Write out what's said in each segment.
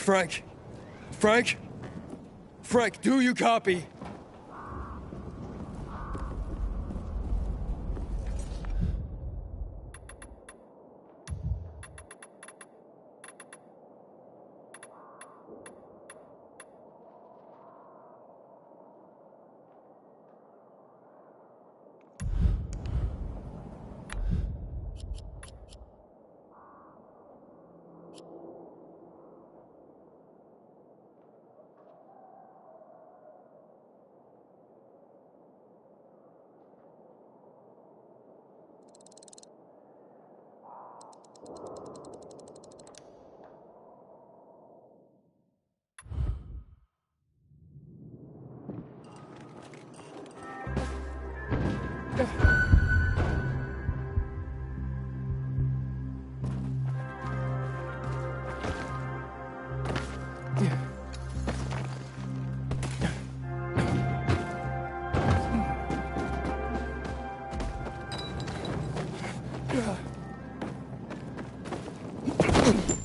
Frank? Frank? Frank, do you copy?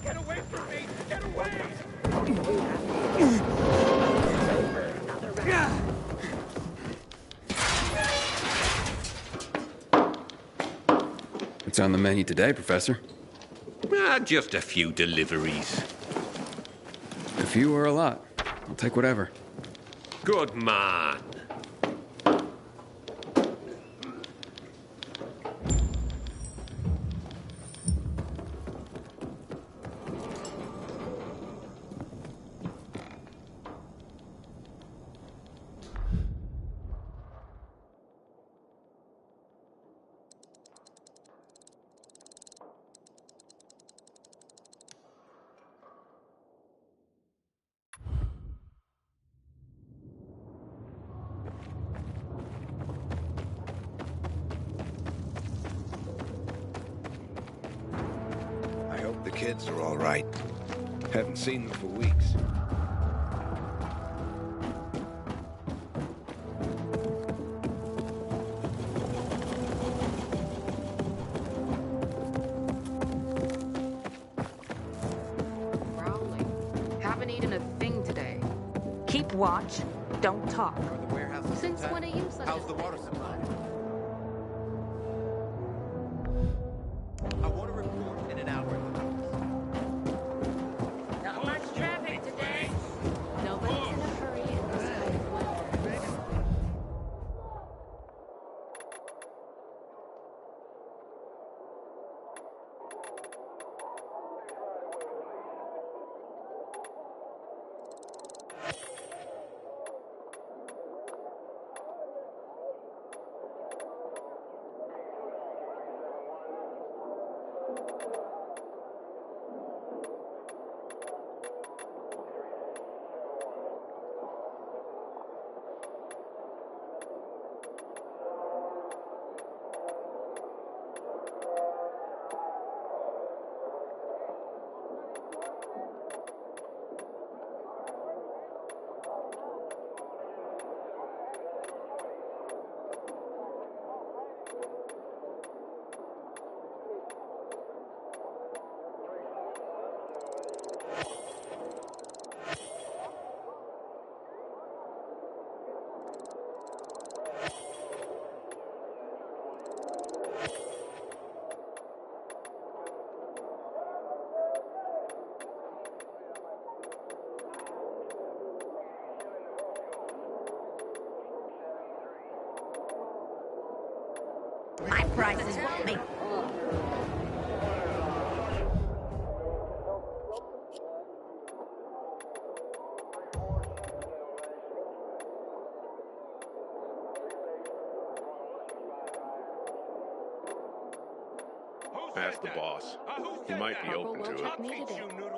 Get away from me! Get away! What's on the menu today, Professor? Just a few deliveries. A few or a lot? I'll take whatever. Good man. The kids are all right. Haven't seen them for weeks. Growling. Haven't eaten a thing today. Keep watch. Don't talk. Are the warehouses Since intact? when are you such How's a the water stickler? supply? I want to report in an hour. Not much traffic today. Nobody's in a hurry in this kind of weather. My prices won't make. Ask the boss. He might be open to it.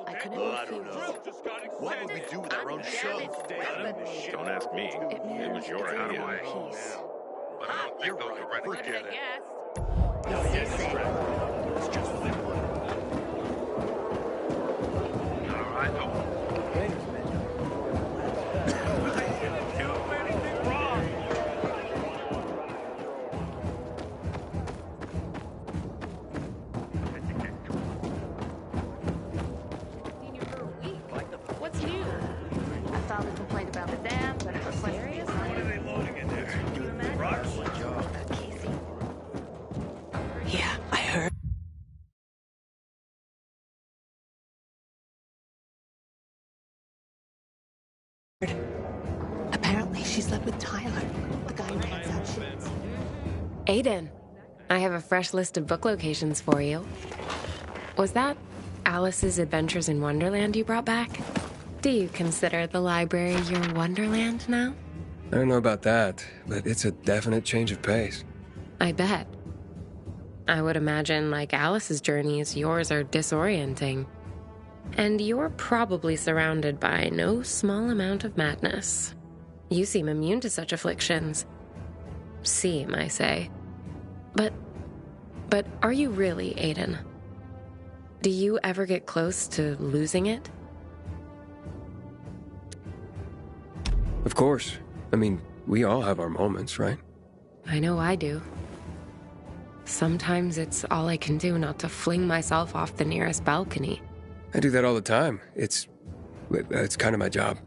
I couldn't refuse. What would we do with our own show? Don't ask me. It was your idea. Peace. But I don't think those are ready. Forget it. He's sick. It's just simple. All right, filed a complaint about the dam, but seriously? What are they loading in there? Rocks? Casey. Yeah, I heard. Apparently, she slept with Tyler, the guy who hands out shits. Aiden, I have a fresh list of book locations for you. Was that Alice's Adventures in Wonderland you brought back? Do you consider the library your Wonderland now? I don't know about that, but it's a definite change of pace. I bet. I would imagine, like Alice's journeys, yours are disorienting. And you're probably surrounded by no small amount of madness. You seem immune to such afflictions. Seem, I say. But are you really, Aiden? Do you ever get close to losing it? Of course. I mean, we all have our moments, right? I know I do. Sometimes it's all I can do not to fling myself off the nearest balcony. I do that all the time. It's kind of my job.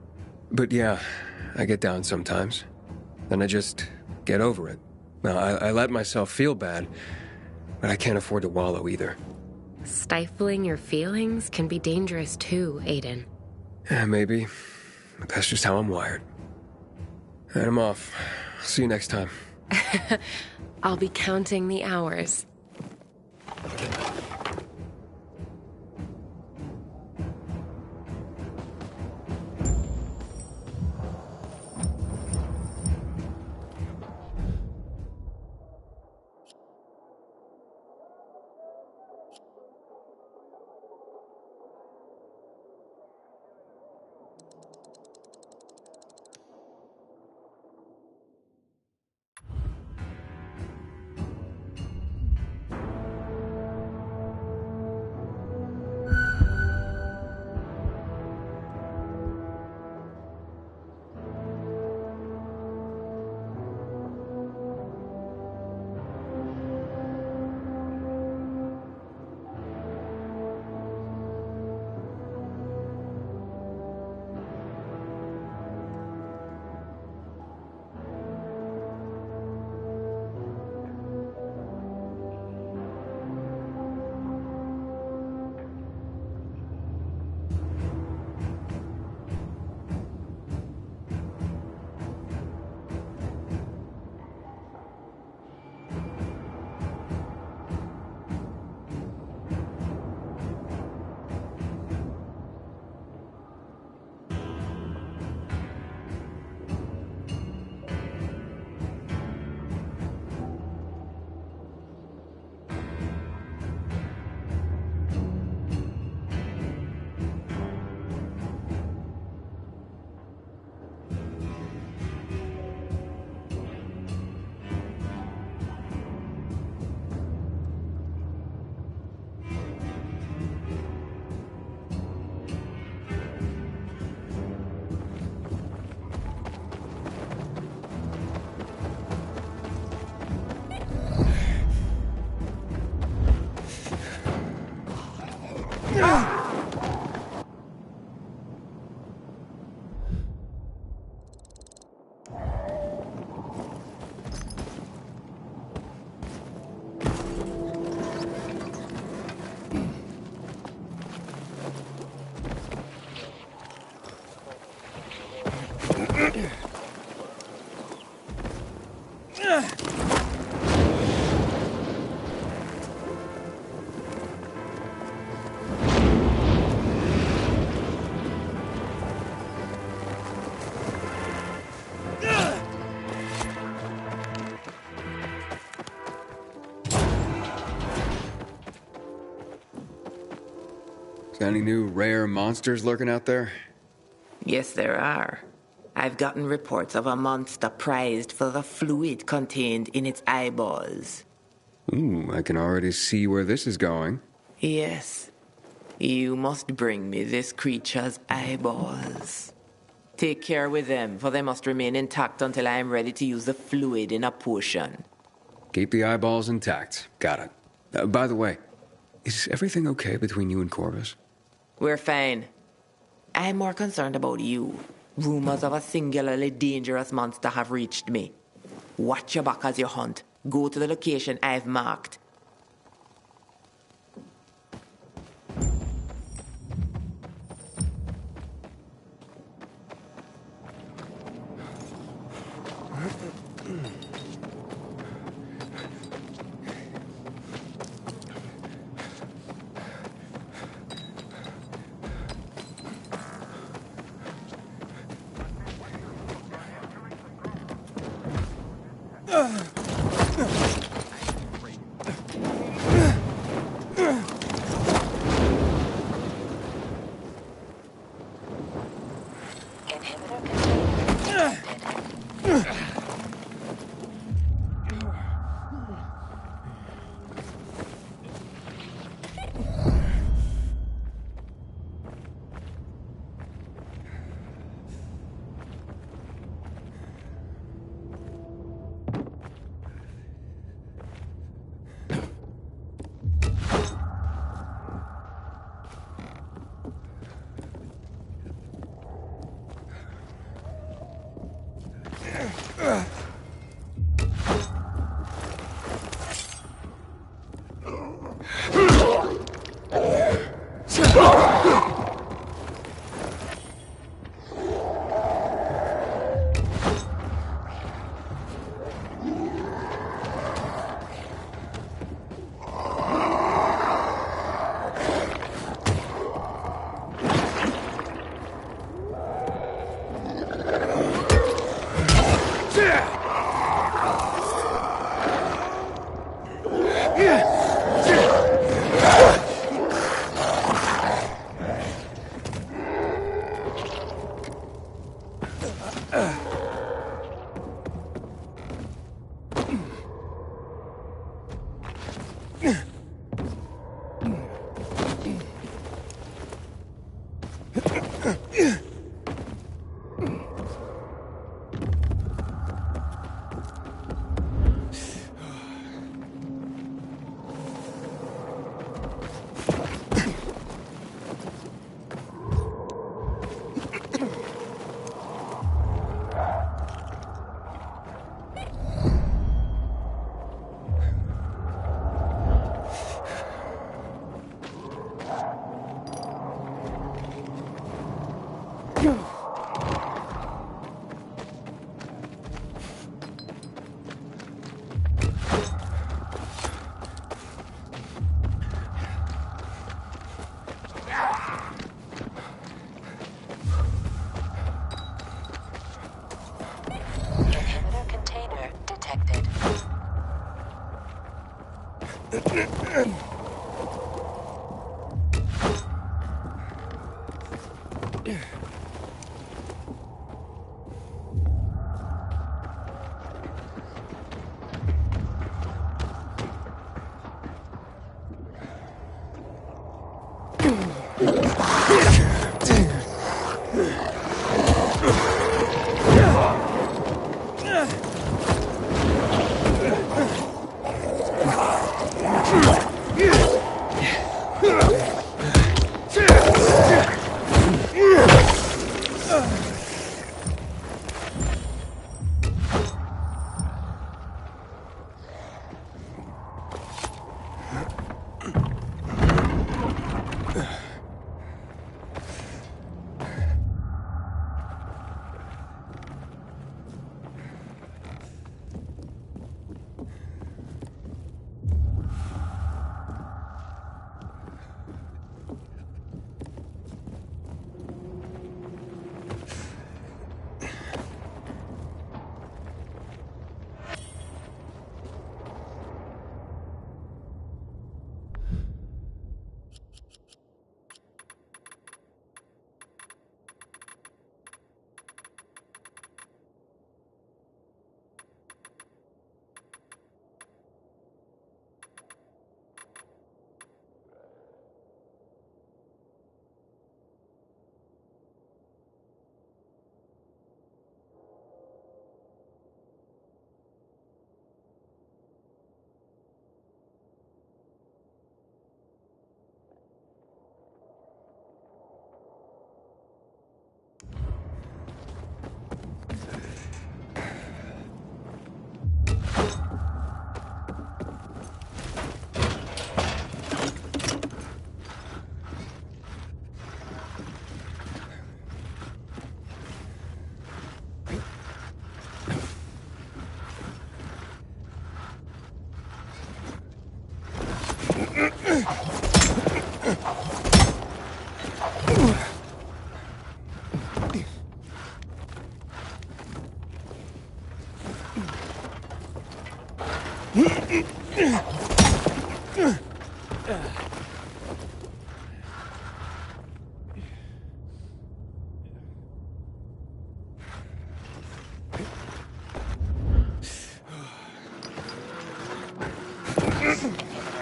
But yeah, I get down sometimes. Then I just get over it. Now, I let myself feel bad, but I can't afford to wallow either. Stifling your feelings can be dangerous too, Aiden. Yeah, maybe. But that's just how I'm wired. And I'm off. See you next time. I'll be counting the hours. Any new rare monsters lurking out there? Yes, there are. I've gotten reports of a monster prized for the fluid contained in its eyeballs. Ooh, I can already see where this is going. Yes. You must bring me this creature's eyeballs. Take care with them, for they must remain intact until I am ready to use the fluid in a potion. Keep the eyeballs intact. Got it. By the way, is everything okay between you and Corvus? We're fine. I'm more concerned about you. Rumors of a singularly dangerous monster have reached me. Watch your back as you hunt. Go to the location I've marked.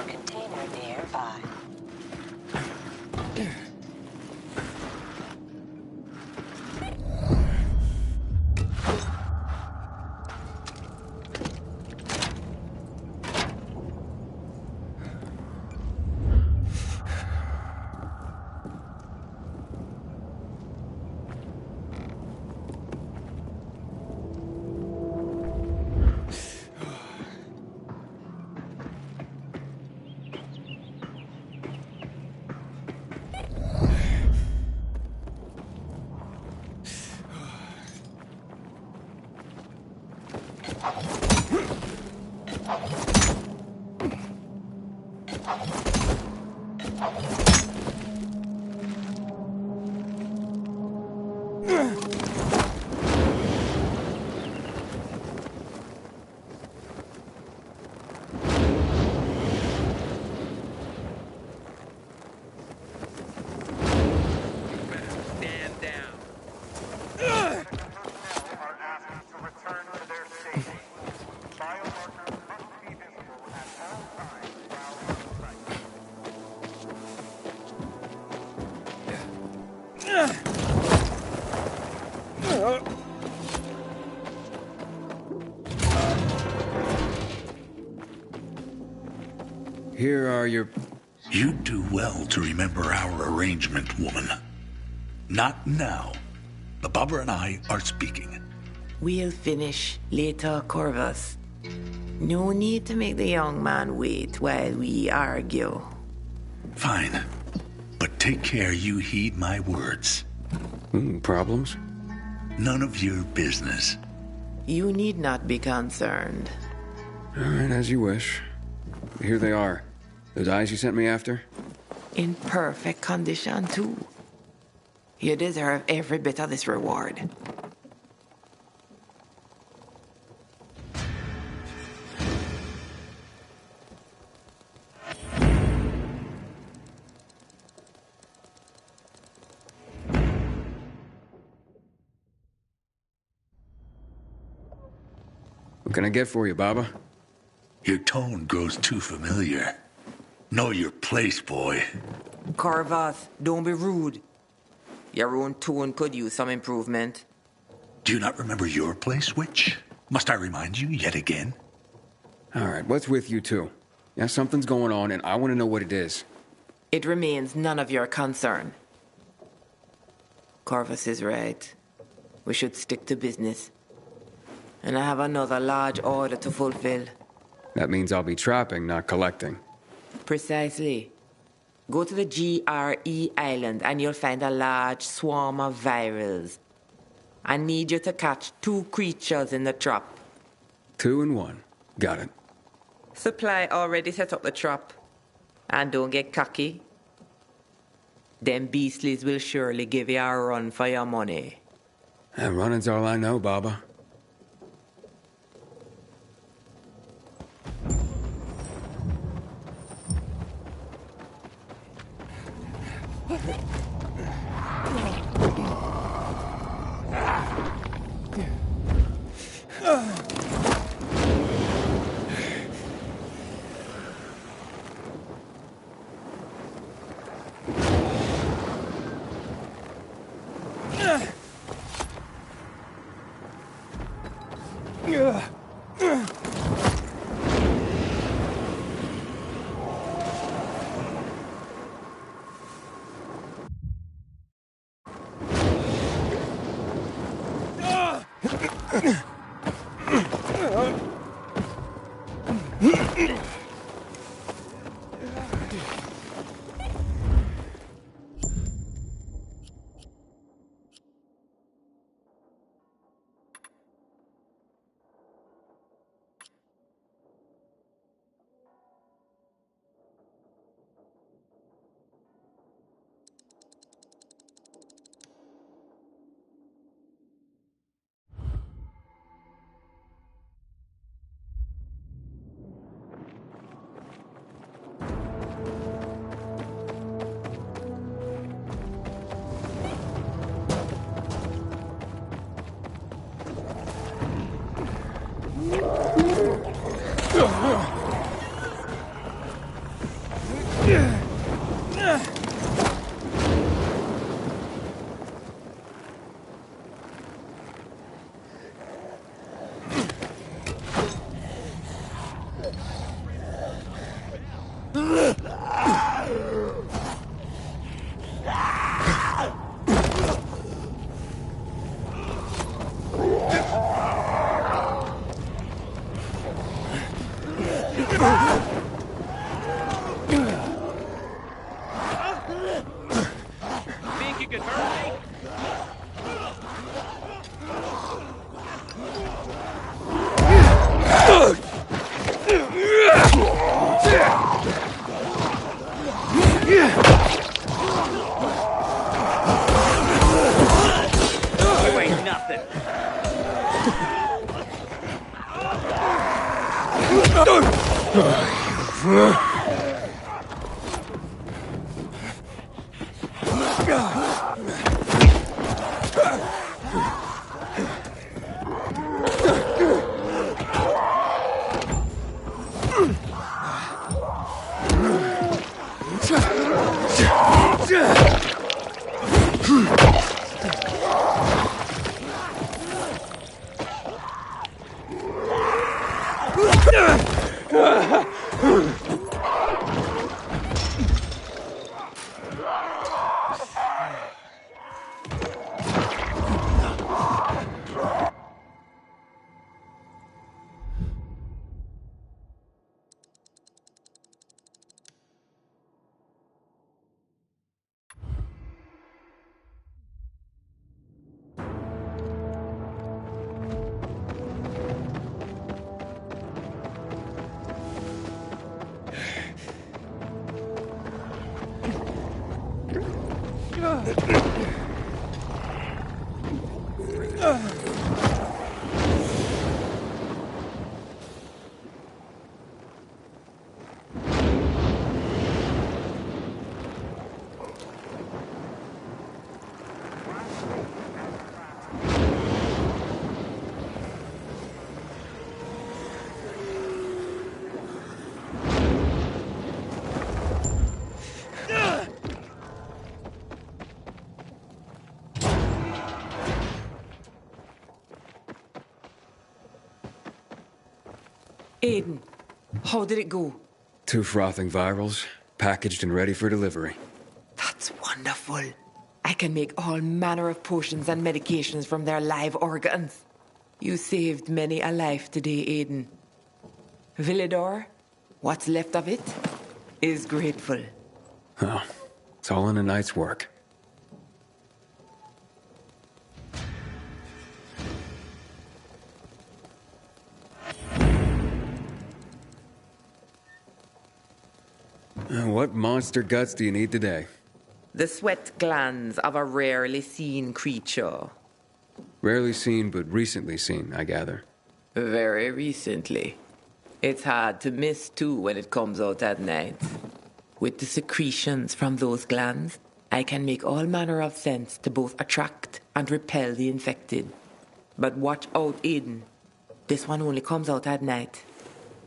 Container nearby. Here are your... You'd do well to remember our arrangement, woman. Not now. But Barbara and I are speaking. We'll finish later, Corvus. No need to make the young man wait while we argue. Fine. But take care you heed my words. Problems? None of your business. You need not be concerned. All right, as you wish. Here they are. Those eyes you sent me after? In perfect condition, too. You deserve every bit of this reward. What can I get for you, Baba? Your tone grows too familiar. Know your place, boy. Corvus, don't be rude. Your own tone could use some improvement. Do you not remember your place, witch? Must I remind you yet again? All right, what's with you two? Yeah, something's going on, and I want to know what it is. It remains none of your concern. Corvus is right. We should stick to business. And I have another large order to fulfill. That means I'll be trapping, not collecting. Precisely. Go to the GRE island and you'll find a large swarm of virals. I need you to catch 2 creatures in the trap. 2 and 1. Got it. Supply already set up the trap. And don't get cocky. Them beastlies will surely give you a run for your money. And running's all I know, Baba. Think you could hurt me? You ain't nothing. Aiden, how did it go? 2 frothing virals, packaged and ready for delivery. That's wonderful. I can make all manner of potions and medications from their live organs. You saved many a life today, Aiden. Villador, what's left of it, is grateful. Oh, it's all in a night's work. What monster guts do you need today? The sweat glands of a rarely seen creature. Rarely seen, but recently seen, I gather. Very recently. It's hard to miss, too, when it comes out at night. With the secretions from those glands, I can make all manner of sense to both attract and repel the infected. But watch out, Aiden. This one only comes out at night.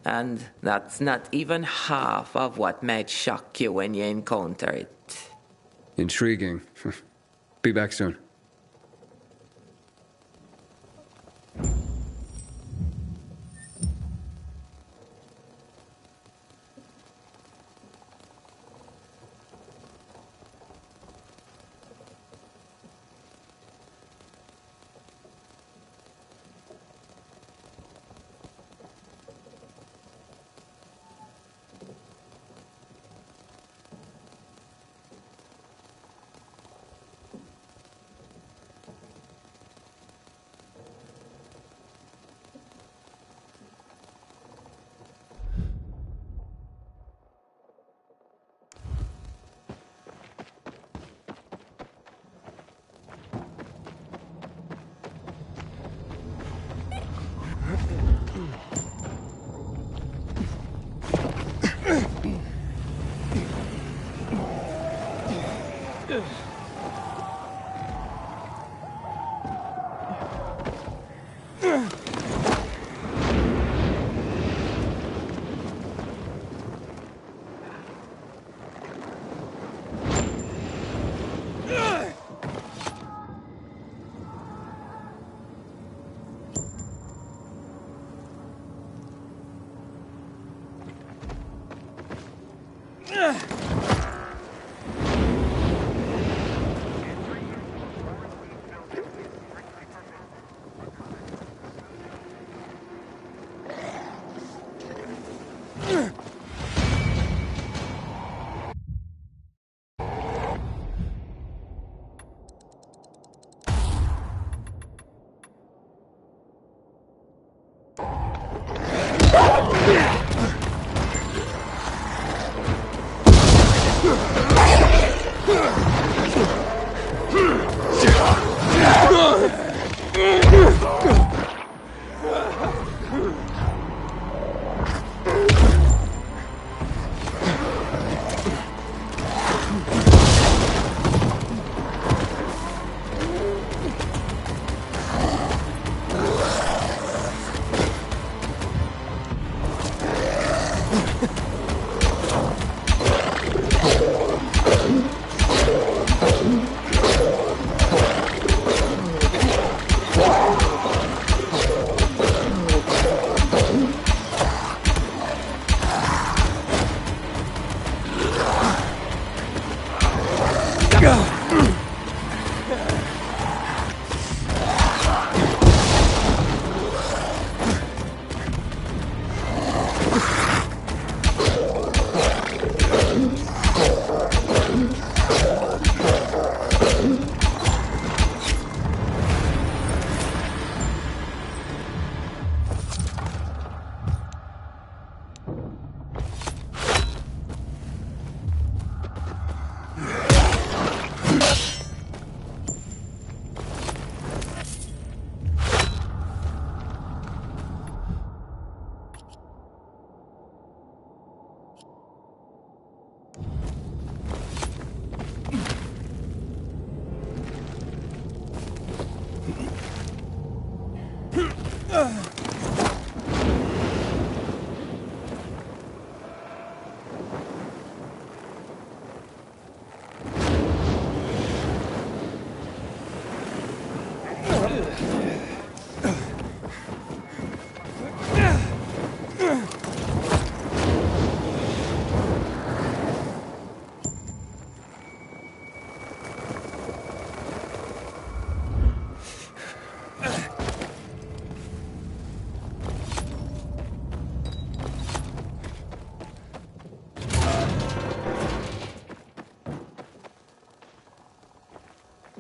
And that's not even half of what might shock you when you encounter it. Intriguing. Be back soon.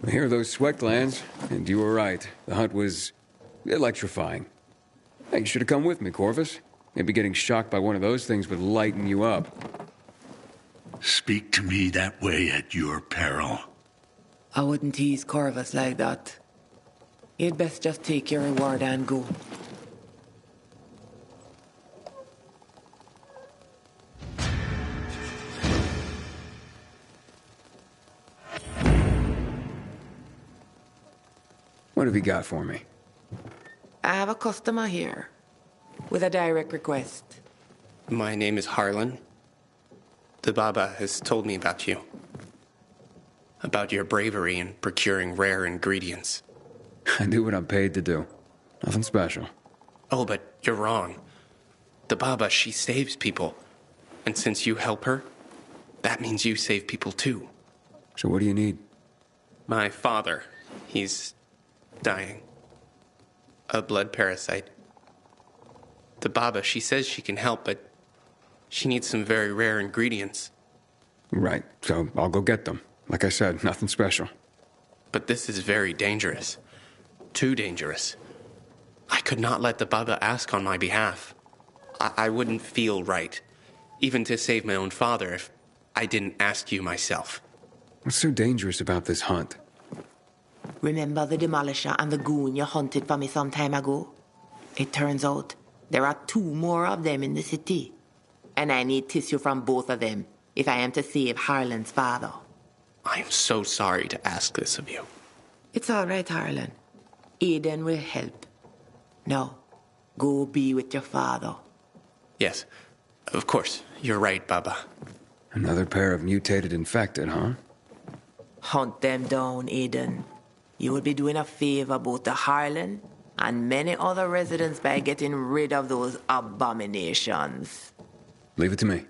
I hear those sweat glands, and you were right. The hunt was electrifying. Hey, you should have come with me, Corvus. Maybe getting shocked by one of those things would lighten you up. Speak to me that way at your peril. I wouldn't tease Corvus like that. You'd best just take your reward and go. What have you got for me? I have a customer here with a direct request. My name is Harlan. The Baba has told me about you. About your bravery in procuring rare ingredients. I do what I'm paid to do. Nothing special. Oh, but you're wrong. The Baba, she saves people. And since you help her, that means you save people too. So what do you need? My father, he's dying. A blood parasite. The Baba, she says she can help, but she needs some very rare ingredients. Right, so I'll go get them. Like I said, nothing special. But this is very dangerous. Too dangerous. I could not let the Baba ask on my behalf. I wouldn't feel right, even to save my own father, if I didn't ask you myself. What's so dangerous about this hunt? Remember the Demolisher and the Goon you hunted for me some time ago? It turns out there are 2 more of them in the city. And I need tissue from both of them if I am to save Harlan's father. I am so sorry to ask this of you. It's all right, Harlan. Aiden will help. Now, go be with your father. Yes, of course. You're right, Baba. Another pair of mutated infected, huh? Hunt them down, Aiden. You will be doing a favor both to Harlan and many other residents by getting rid of those abominations. Leave it to me.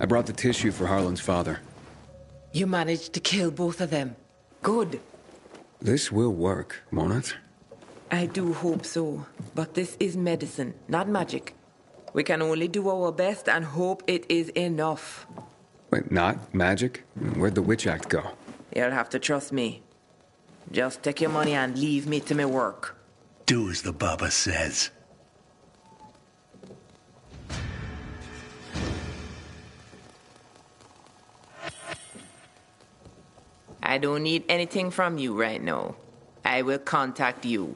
I brought the tissue for Harlan's father. You managed to kill both of them. Good. This will work, won't it? I do hope so. But this is medicine, not magic. We can only do our best and hope it is enough. Wait, not magic? Where'd the Witch Act go? You'll have to trust me. Just take your money and leave me to my work. Do as the Baba says. I don't need anything from you right now. I will contact you.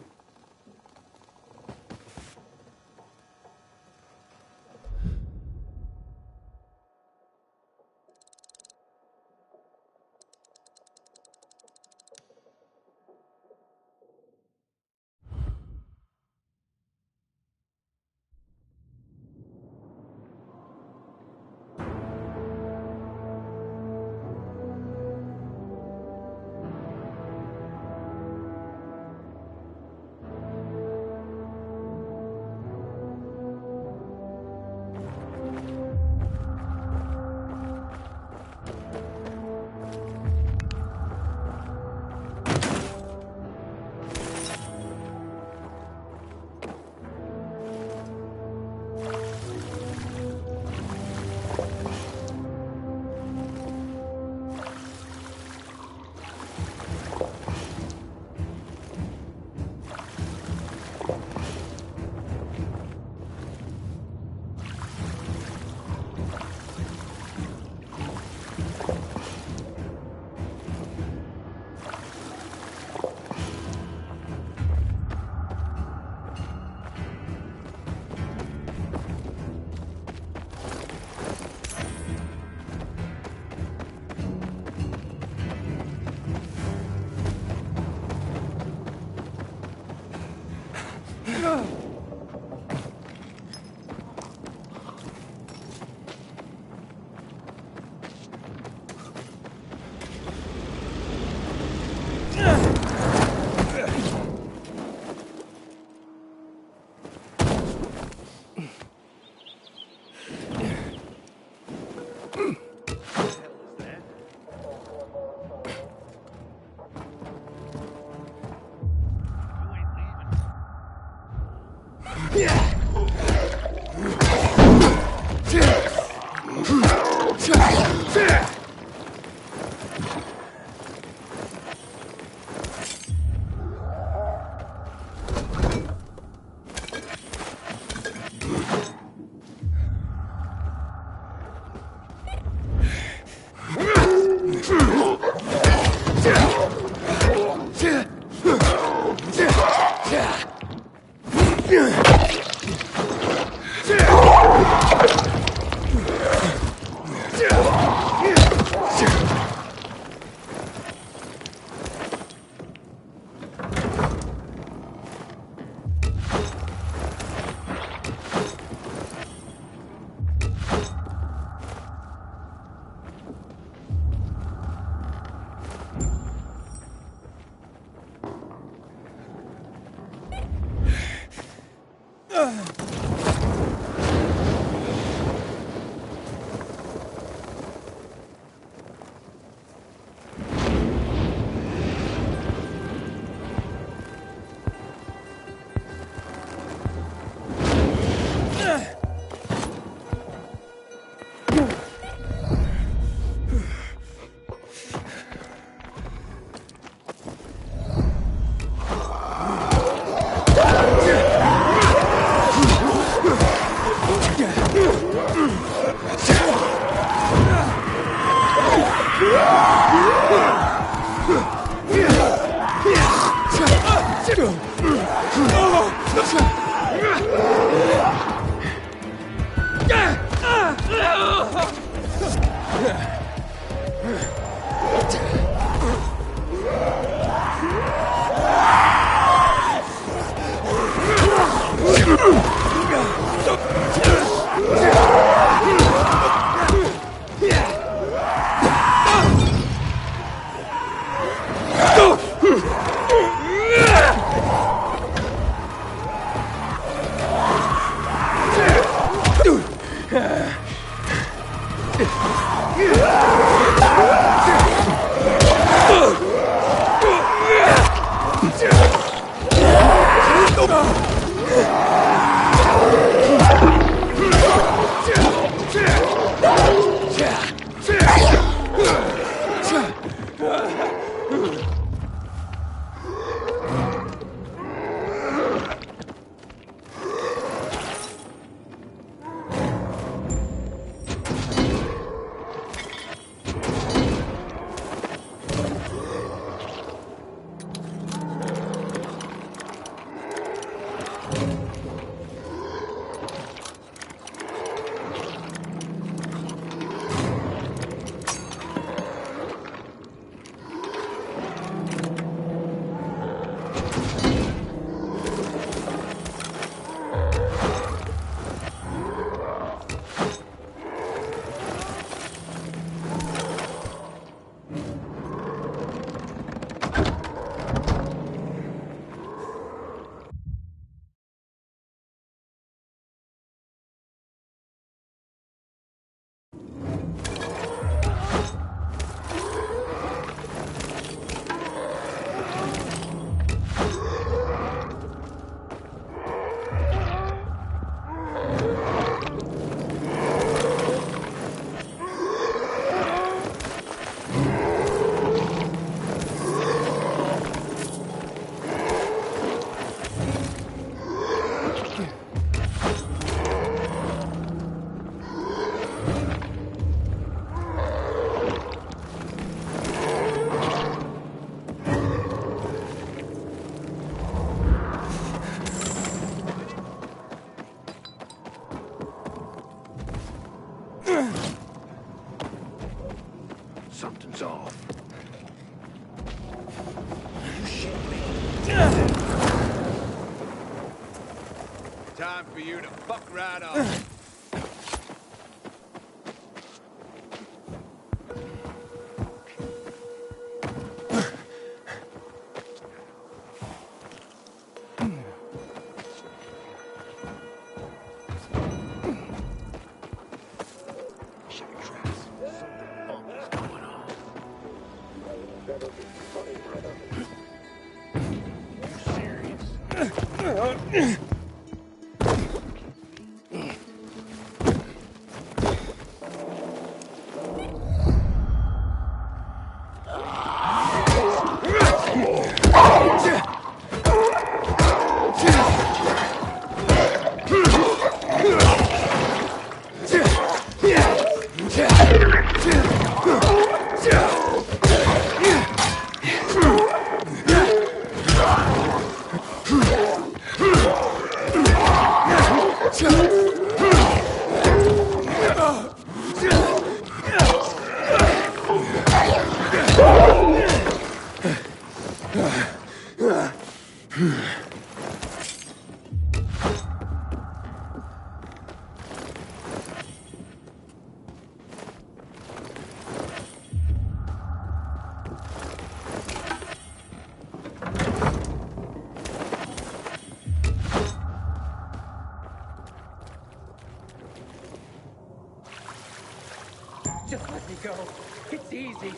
Something's off. Time for you to fuck right off. Just let me go. It's easy.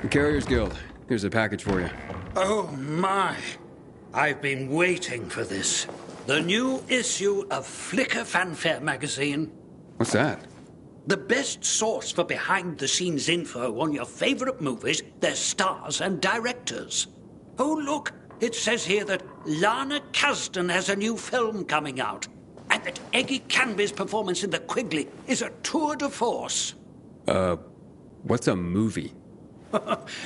The Carriers Guild. Here's a package for you. Oh, my. I've been waiting for this. The new issue of Flicker Fanfare magazine. What's that? The best source for behind-the-scenes info on your favorite movies, their stars and directors. Oh, look, it says here that Lana Kasdan has a new film coming out, and that Eggy Canby's performance in The Quigley is a tour de force. What's a movie?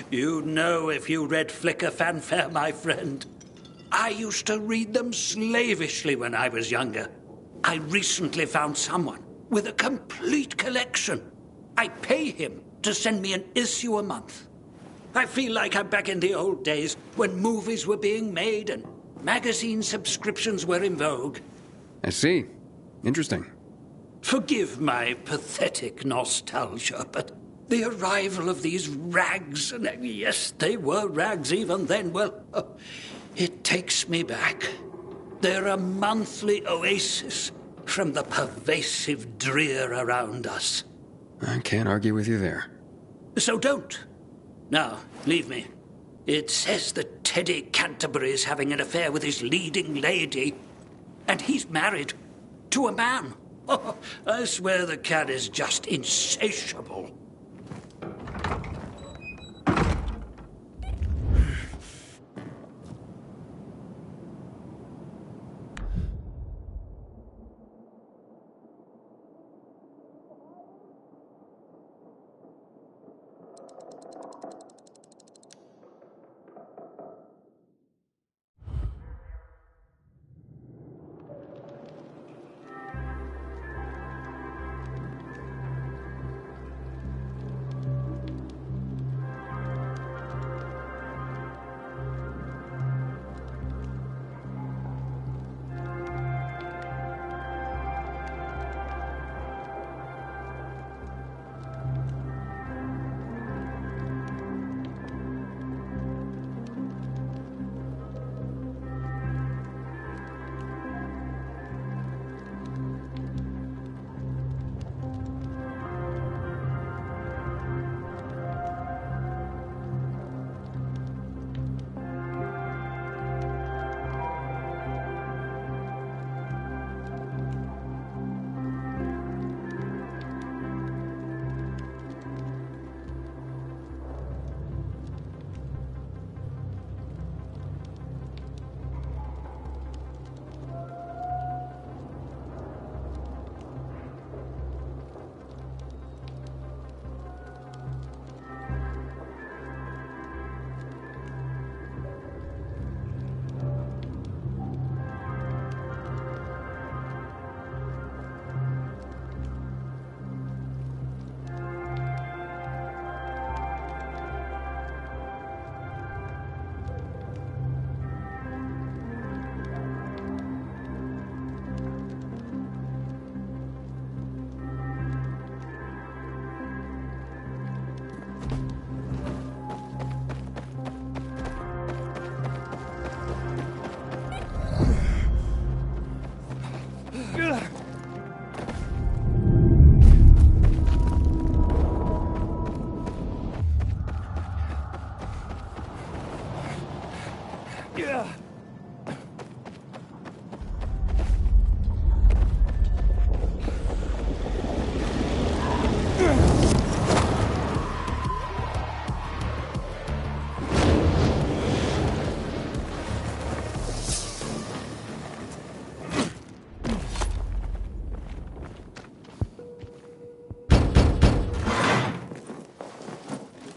You'd know if you read Flicker Fanfare, my friend. I used to read them slavishly when I was younger. I recently found someone with a complete collection. I pay him to send me an issue a month. I feel like I'm back in the old days when movies were being made and magazine subscriptions were in vogue. I see. Interesting. Forgive my pathetic nostalgia, but the arrival of these rags, and yes, they were rags even then, well, it takes me back. They're a monthly oasis from the pervasive drear around us. I can't argue with you there. So don't. Now, leave me. It says that Teddy Canterbury is having an affair with his leading lady, and he's married to a man. Oh, I swear the cat is just insatiable.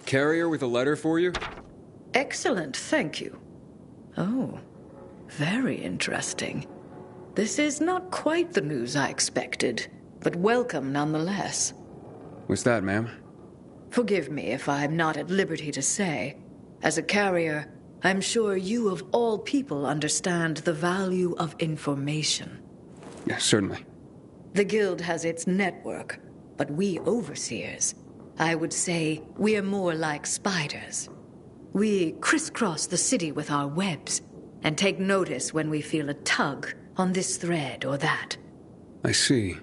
carrier with a letter for you? Excellent, thank you. Oh, very interesting. This is not quite the news I expected, but welcome nonetheless. What's that, ma'am? Forgive me if I'm not at liberty to say. As a carrier, I'm sure you of all people understand the value of information. Yeah, certainly. The Guild has its network, but we overseers, I would say we are more like spiders. We crisscross the city with our webs and take notice when we feel a tug on this thread or that. I see.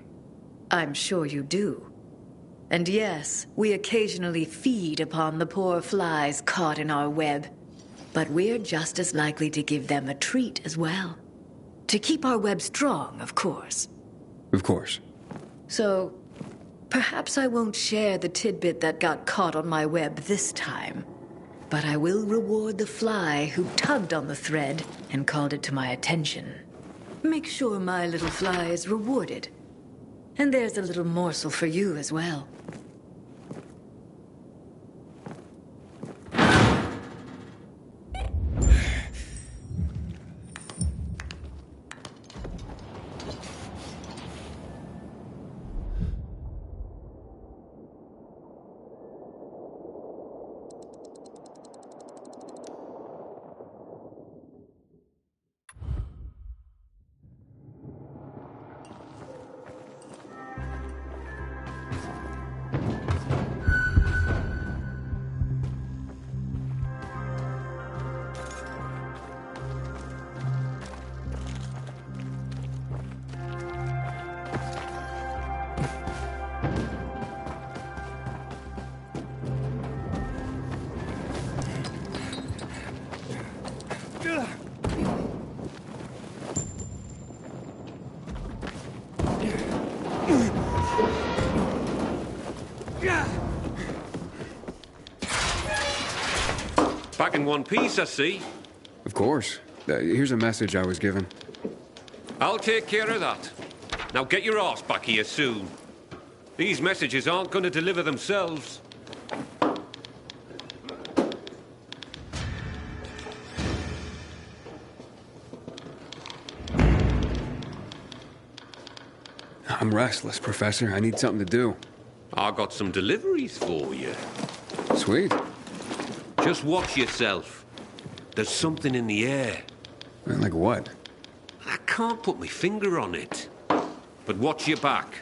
I'm sure you do. And yes, we occasionally feed upon the poor flies caught in our web. But we're just as likely to give them a treat as well. To keep our web strong, of course. Of course. So, perhaps I won't share the tidbit that got caught on my web this time. But I will reward the fly who tugged on the thread and called it to my attention. Make sure my little fly is rewarded. And there's a little morsel for you as well. Back in one piece, I see. Of course. Here's a message I was given. I'll take care of that. Now get your arse back here soon. These messages aren't going to deliver themselves. I'm restless, Professor. I need something to do. I got some deliveries for you. Sweet. Just watch yourself. There's something in the air. Like what? I can't put my finger on it. But watch your back.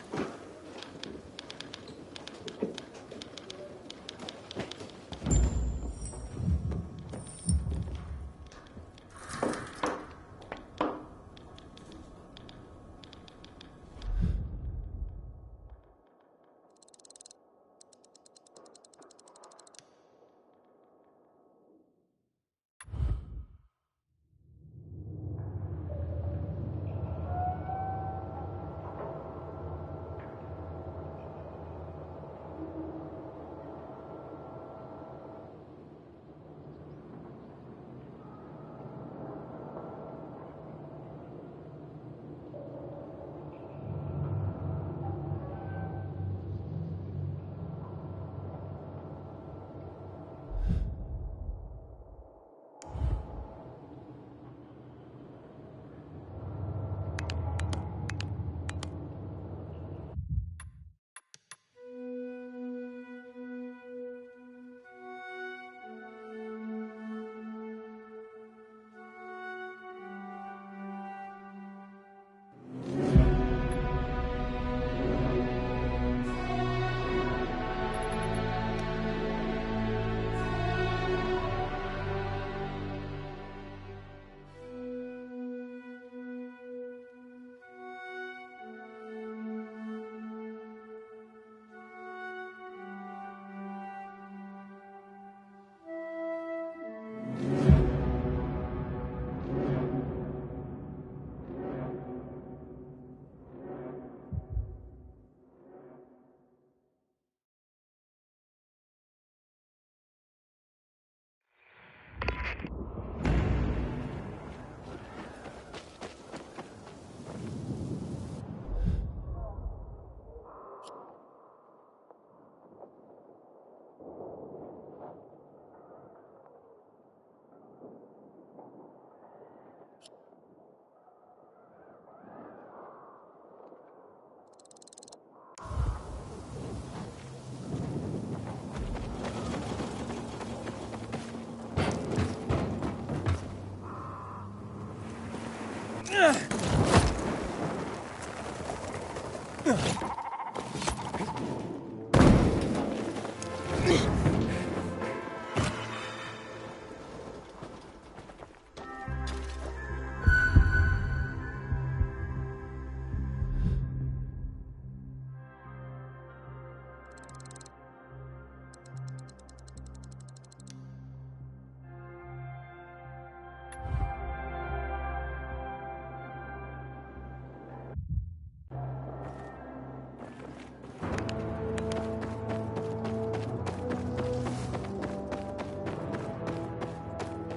I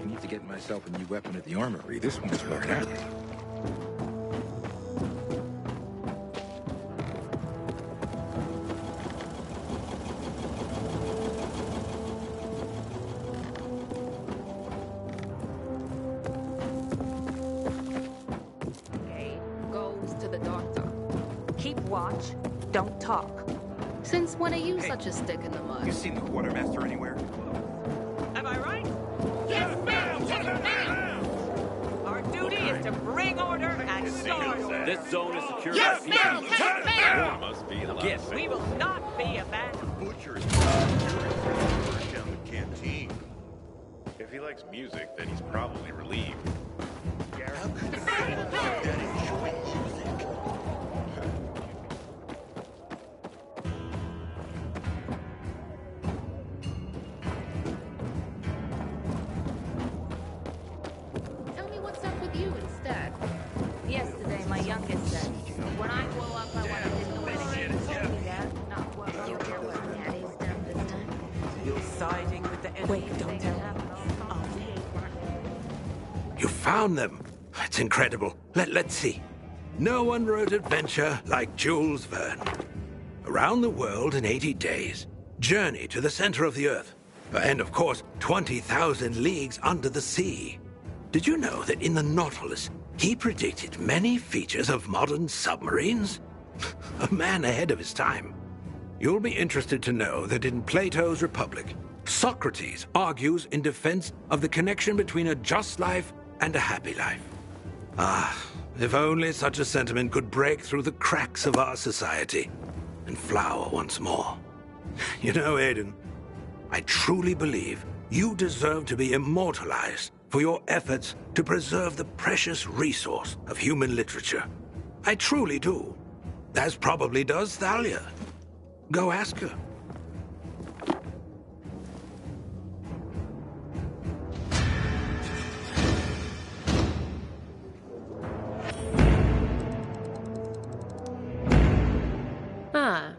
need to get myself a new weapon at the armory. This one's worn out. Goes to the doctor. Keep watch. Don't talk. Since when are you such a stick in the mud? You seen the quartermaster anywhere? Am I right? Yes, ma'am! Yes, ma'am! Our duty is to bring order and start order. This zone is secured Yes, by ma'am! people. Yes, ma'am! War must be allowed. Yes, we will not be abandoned. Butcher's down the canteen. If he likes music, then he's probably relieved. How could you that enjoy music? Tell me what's up with you instead. Yesterday, my youngest said, when I grow up, I want to live the way Dad, not what you hear what Daddy's done this time. You're siding with the enemy. Wait, don't tell me. You found them. It's incredible. Let's see. No one wrote adventure like Jules Verne. Around the world in 80 days. Journey to the center of the Earth. And of course, 20,000 leagues under the sea. Did you know that in the Nautilus, he predicted many features of modern submarines? A man ahead of his time. You'll be interested to know that in Plato's Republic, Socrates argues in defense of the connection between a just life and a happy life. Ah, if only such a sentiment could break through the cracks of our society and flower once more. You know, Aiden, I truly believe you deserve to be immortalized for your efforts to preserve the precious resource of human literature. I truly do. As probably does Thalia. Go ask her. Ah,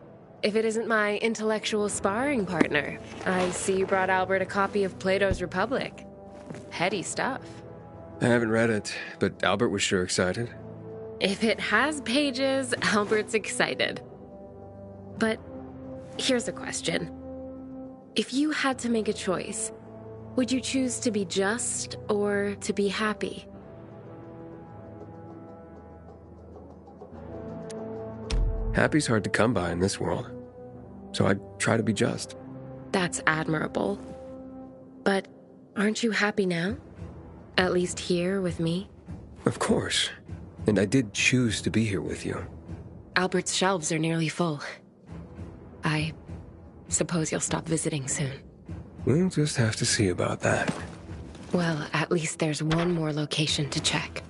if it isn't my intellectual sparring partner. I see you brought Albert a copy of Plato's Republic. Heady stuff. I haven't read it, but Albert was sure excited. If it has pages, Albert's excited. But here's a question. If you had to make a choice, would you choose to be just or to be happy? Happy's hard to come by in this world, so I try to be just. That's admirable. But aren't you happy now? At least here with me? Of course. And I did choose to be here with you. Albert's shelves are nearly full. I suppose you'll stop visiting soon. We'll just have to see about that. Well, at least there's one more location to check.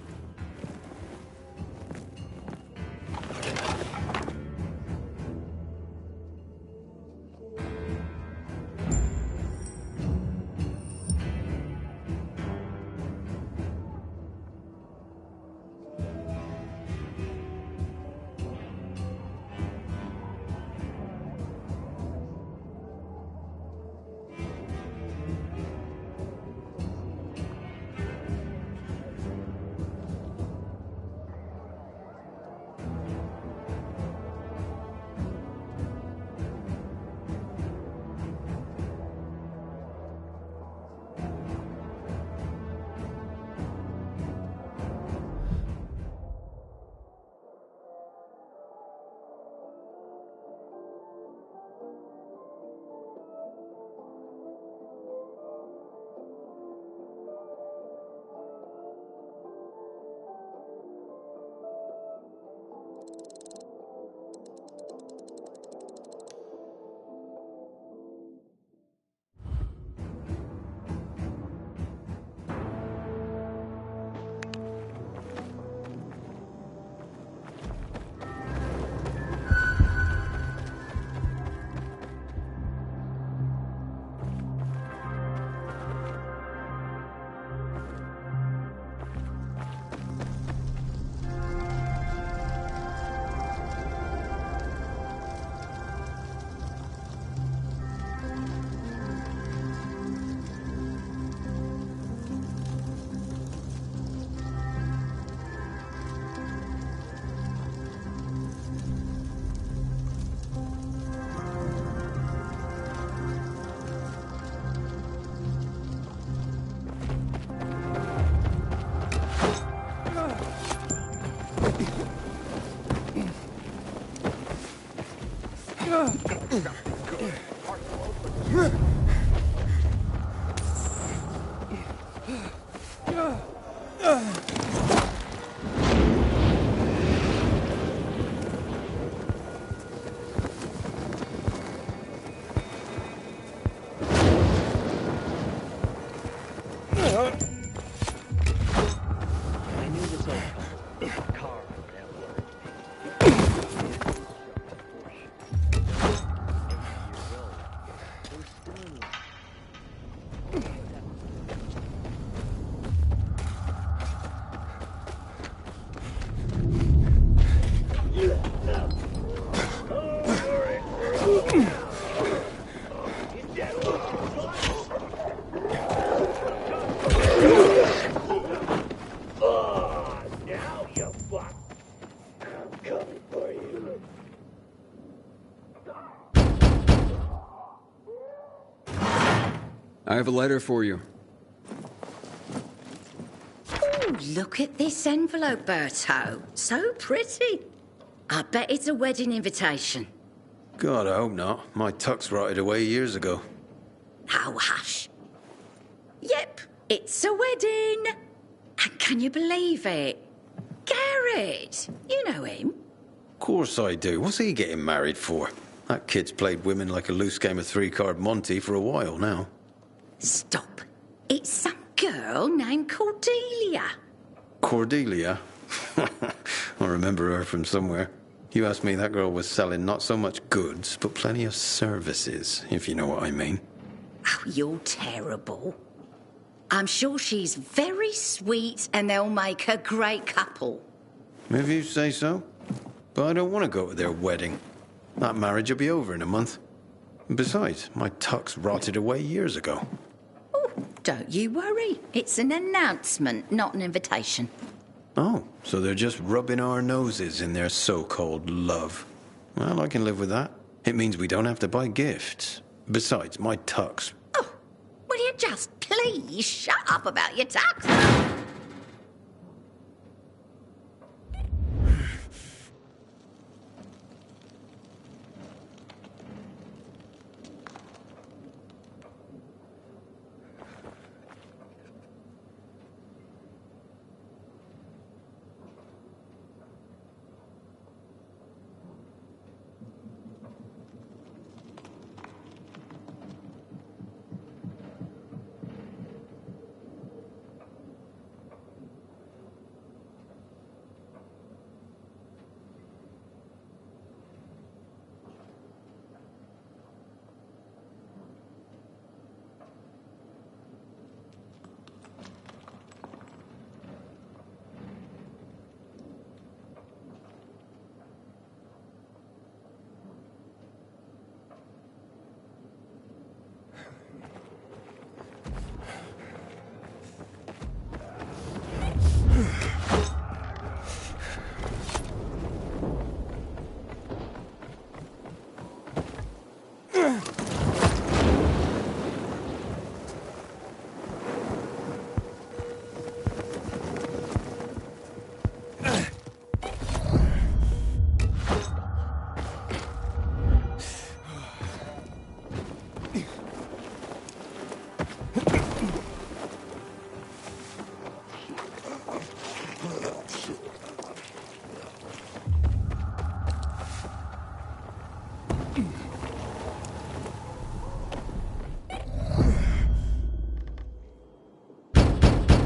I have a letter for you. Ooh, look at this envelope, Berto. So pretty. I bet it's a wedding invitation. God, I hope not. My tux rotted away years ago. Oh, hush. Yep, it's a wedding. And can you believe it? Garrett, you know him. Of course I do. What's he getting married for? That kid's played women like a loose game of three-card Monty for a while now. Stop. It's some girl named Cordelia. Cordelia? I remember her from somewhere. You asked me, that girl was selling not so much goods, but plenty of services, if you know what I mean. Oh, you're terrible. I'm sure she's very sweet and they'll make a great couple. If you say so. But I don't want to go to their wedding. That marriage will be over in a month. Besides, my tux rotted away years ago. Oh, don't you worry. It's an announcement, not an invitation. Oh, so they're just rubbing our noses in their so-called love. Well, I can live with that. It means we don't have to buy gifts. Besides, my tux... Oh, will you just please shut up about your tux?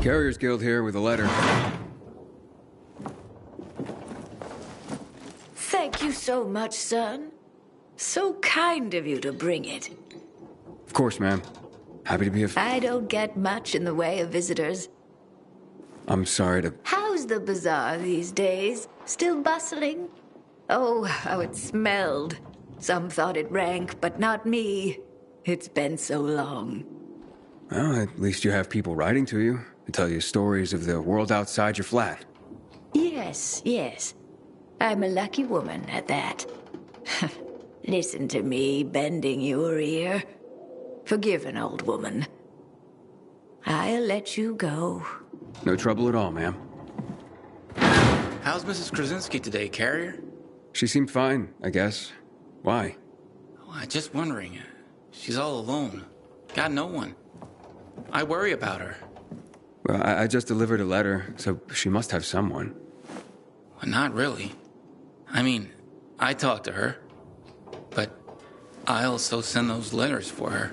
Carriers Guild here with a letter. Thank you so much, son. So kind of you to bring it. Of course, ma'am. Happy to be of... I don't get much in the way of visitors. I'm sorry to... How's the bazaar these days? Still bustling? Oh, how it smelled. Some thought it rank, but not me. It's been so long. Well, at least you have people writing to you to tell you stories of the world outside your flat. Yes, yes. I'm a lucky woman at that. Listen to me bending your ear. Forgive an old woman. I'll let you go. No trouble at all, ma'am. How's Mrs. Krasinski today, Carrier? She seemed fine, I guess. Why? Oh, I'm just wondering. She's all alone. Got no one. I worry about her. Well, I just delivered a letter, so she must have someone. Well, not really. I mean, I talk to her, but I also send those letters for her.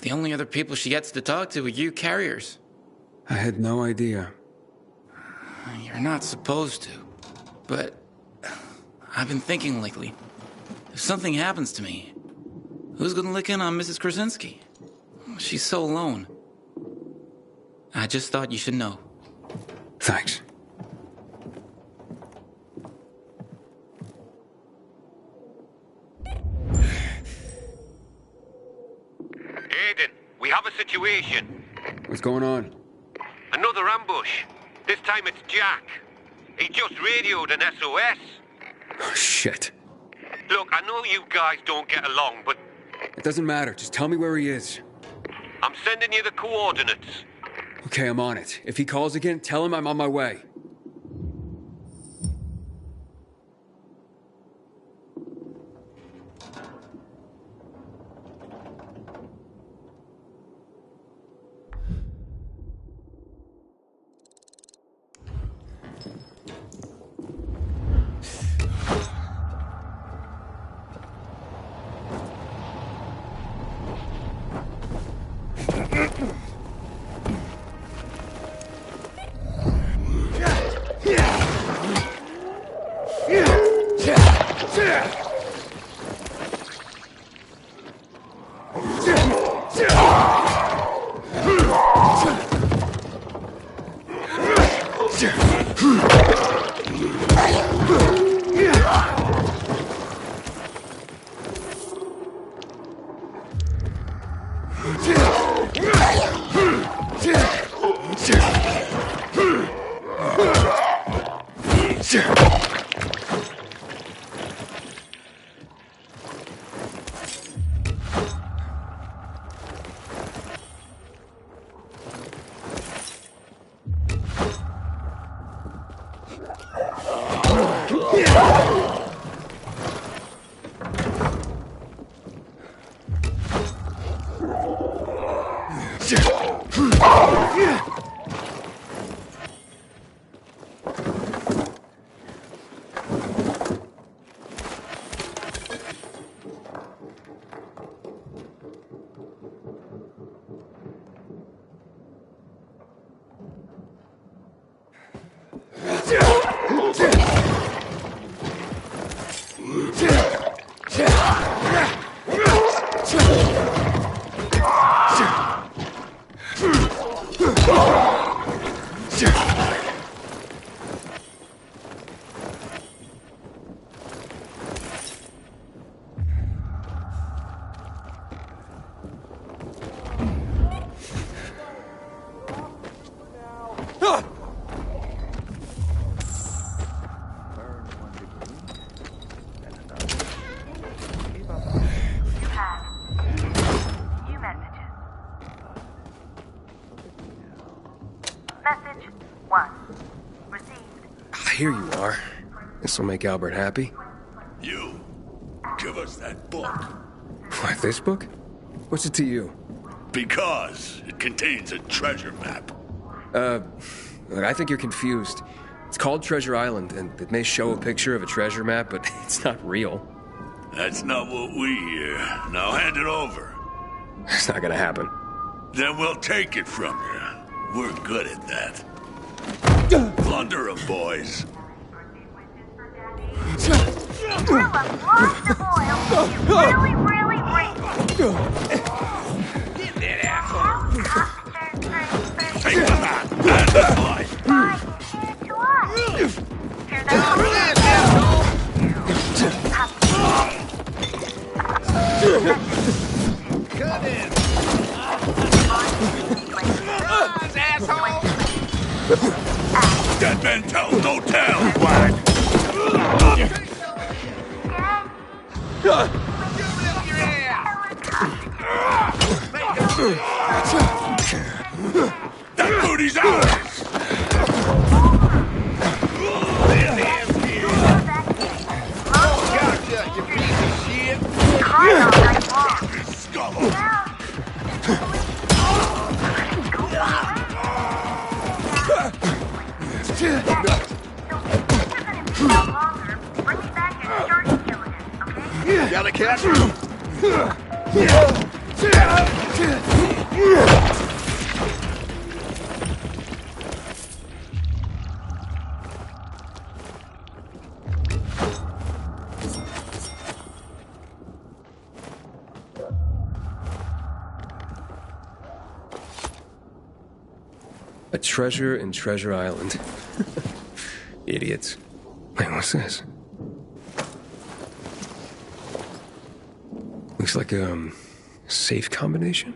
The only other people she gets to talk to are you carriers. I had no idea. You're not supposed to, but I've been thinking lately. If something happens to me, who's gonna lick in on Mrs. Krasinski? She's so alone. I just thought you should know. Thanks. Aiden, we have a situation. What's going on? Another ambush. This time it's Jack. He just radioed an SOS. Oh, shit. Look, I know you guys don't get along, but It doesn't matter. Just tell me where he is. I'm sending you the coordinates. Okay, I'm on it. If he calls again, tell him I'm on my way. Here you are. This'll make Albert happy. You, give us that book. What, this book? What's it to you? Because it contains a treasure map. Look, I think you're confused. It's called Treasure Island, and it may show a picture of a treasure map, but it's not real. That's not what we hear. Now hand it over. It's not gonna happen. Then we'll take it from you. We're good at that. Plunder 'em, boys. Really, really great. Get that asshole. Take the hat and the boy. Cut in. Surprise, asshole. Dead men tell no tale, wag. That booty's ours! Got a cat? A treasure in Treasure Island. Idiots. Wait, what's this? Looks like a safe combination.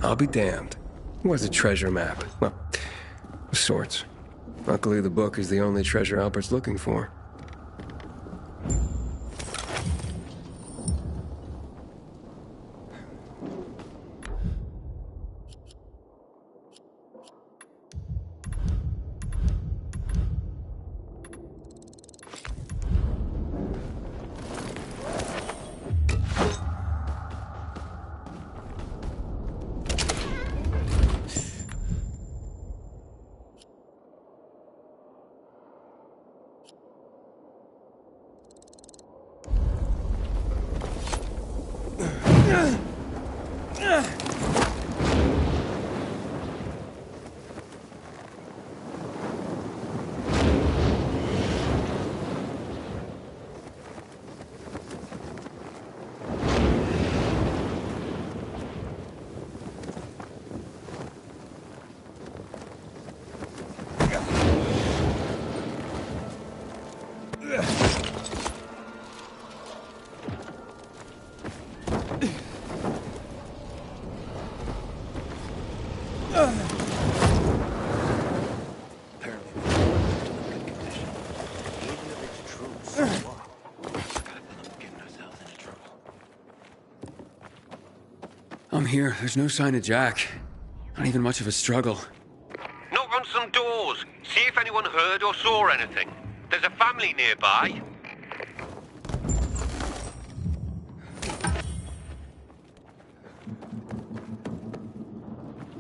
I'll be damned. Where's a treasure map? Well, of sorts. Luckily, the book is the only treasure Albert's looking for. I'm here. There's no sign of Jack. Not even much of a struggle. Knock on some doors. See if anyone heard or saw anything. There's a family nearby.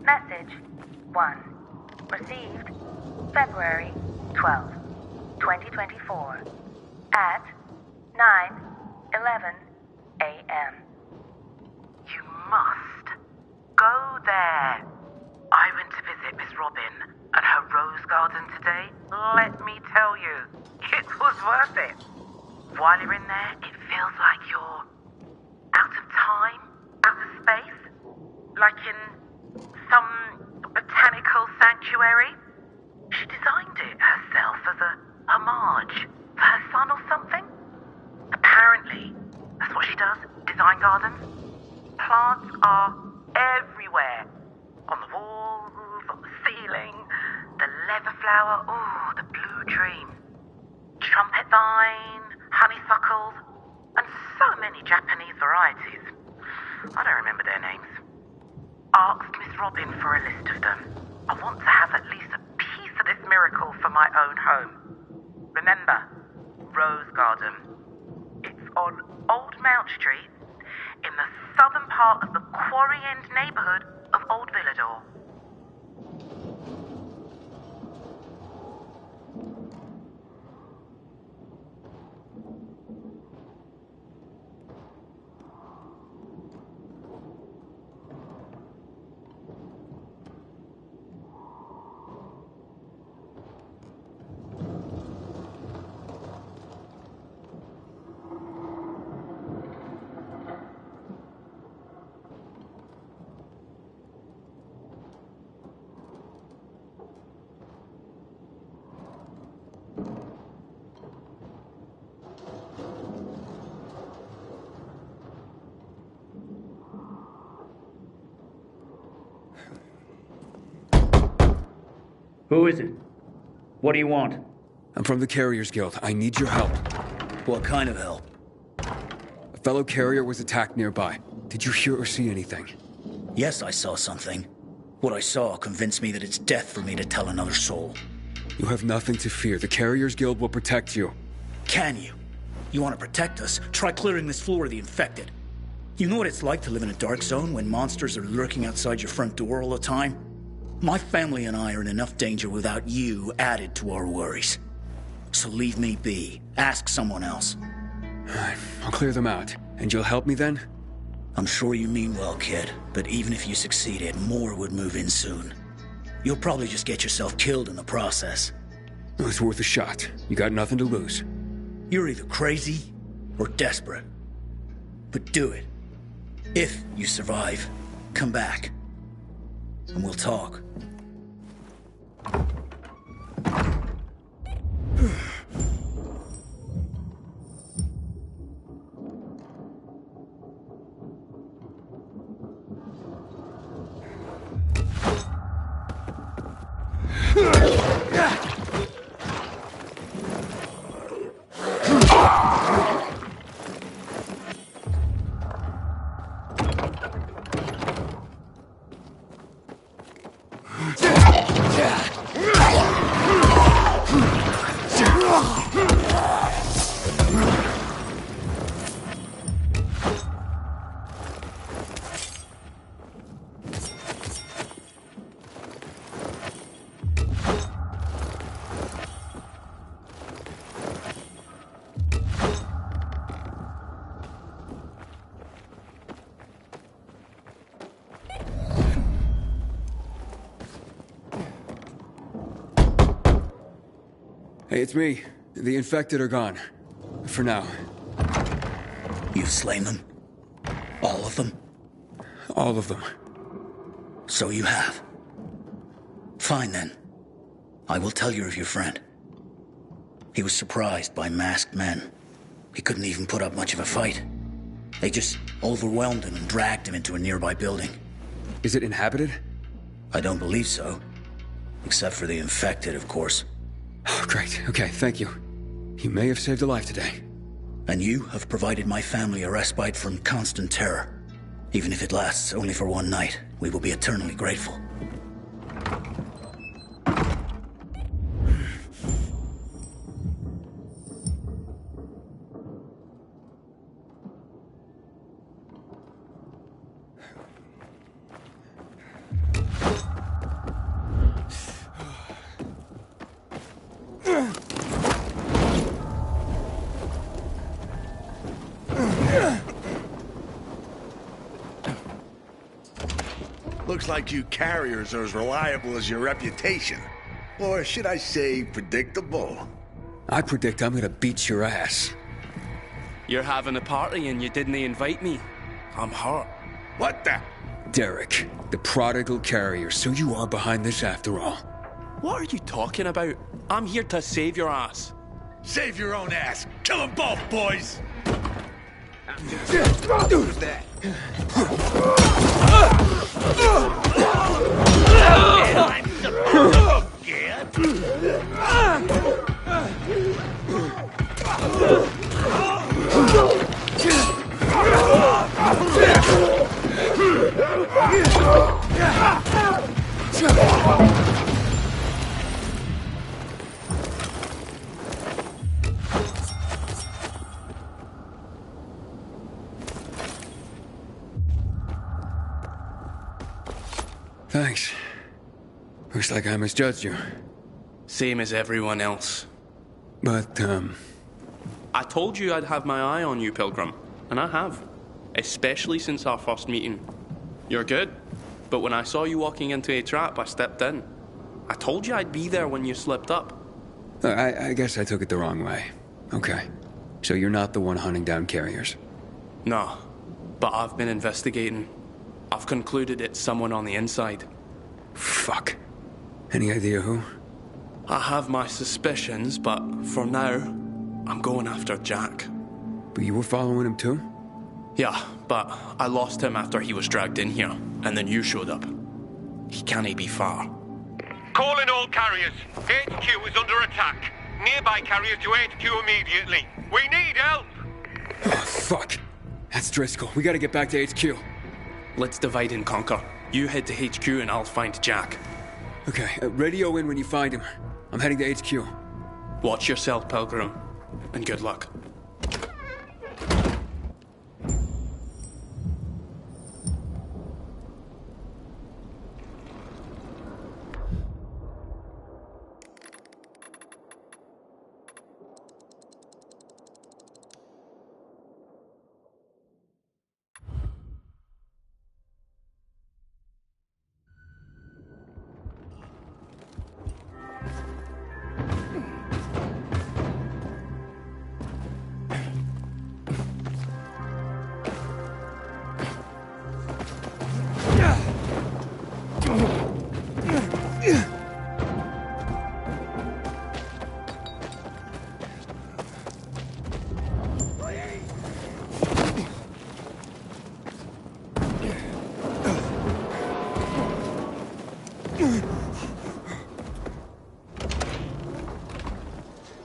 Message 1. Received February 12th, 2024 at 9:11 a.m. You must go there. I went to visit Miss Robin at her rose garden today. Let me tell you, it was worth it. While you're in there, it feels like you're out of time, out of space, like in some botanical sanctuary. She designed it herself as a homage for her son or something. Apparently, that's what she does, design gardens. Plants are everywhere. On the walls, on the ceiling, the leather flower, oh, the blue dream. Trumpet vine, honeysuckles, and so many Japanese varieties. I don't remember their names. Asked Miss Robin for a list of them. I want to have at least a piece of this miracle for my own home. Remember, Rose Garden. It's on Old Mount Street, in the southern part of the Quarry End neighborhood of Old Villador. Who is it? What do you want? I'm from the Carriers Guild. I need your help. What kind of help? A fellow carrier was attacked nearby. Did you hear or see anything? Yes, I saw something. What I saw convinced me that it's death for me to tell another soul. You have nothing to fear. The Carriers Guild will protect you. Can you? You want to protect us? Try clearing this floor of the infected. You know what it's like to live in a dark zone when monsters are lurking outside your front door all the time? My family and I are in enough danger without you added to our worries. So leave me be. Ask someone else. I'll clear them out. And you'll help me then? I'm sure you mean well, kid. But even if you succeeded, more would move in soon. You'll probably just get yourself killed in the process. It's worth a shot. You got nothing to lose. You're either crazy or desperate. But do it. If you survive, come back. And we'll talk. Hey, it's me. The infected are gone. For now. You've slain them? All of them? All of them. So you have. Fine then. I will tell you of your friend. He was surprised by masked men. He couldn't even put up much of a fight. They just overwhelmed him and dragged him into a nearby building. Is it inhabited? I don't believe so. Except for the infected, of course. Oh, great. Okay, thank you. You may have saved a life today. And you have provided my family a respite from constant terror. Even if it lasts only for one night, we will be eternally grateful. looks like you carriers are as reliable as your reputation. Or should I say, predictable? I predict I'm gonna beat your ass. You're having a party and you didn't invite me. I'm hurt. What the? Derek, the prodigal carrier, so you are behind this after all. What are you talking about? I'm here to save your ass. Save your own ass. Kill them both, boys. Who's that? Thanks. Looks like I misjudged you. Same as everyone else. But, I told you I'd have my eye on you, Pilgrim. And I have. Especially since our first meeting. You're good. But when I saw you walking into a trap, I stepped in. I told you I'd be there when you slipped up. I guess I took it the wrong way. Okay. So you're not the one hunting down carriers? No. But I've been investigating. I've concluded it's someone on the inside. Fuck. Any idea who? I have my suspicions, but for now, I'm going after Jack. But you were following him too? Yeah, but I lost him after he was dragged in here, and then you showed up. He can't be far. Calling all carriers. HQ is under attack. Nearby carriers to HQ immediately. We need help! Oh, fuck. That's Driscoll. We gotta get back to HQ. Let's divide and conquer. You head to HQ and I'll find Jack. Okay, radio in when you find him. I'm heading to HQ. Watch yourself, Pilgrim. And good luck.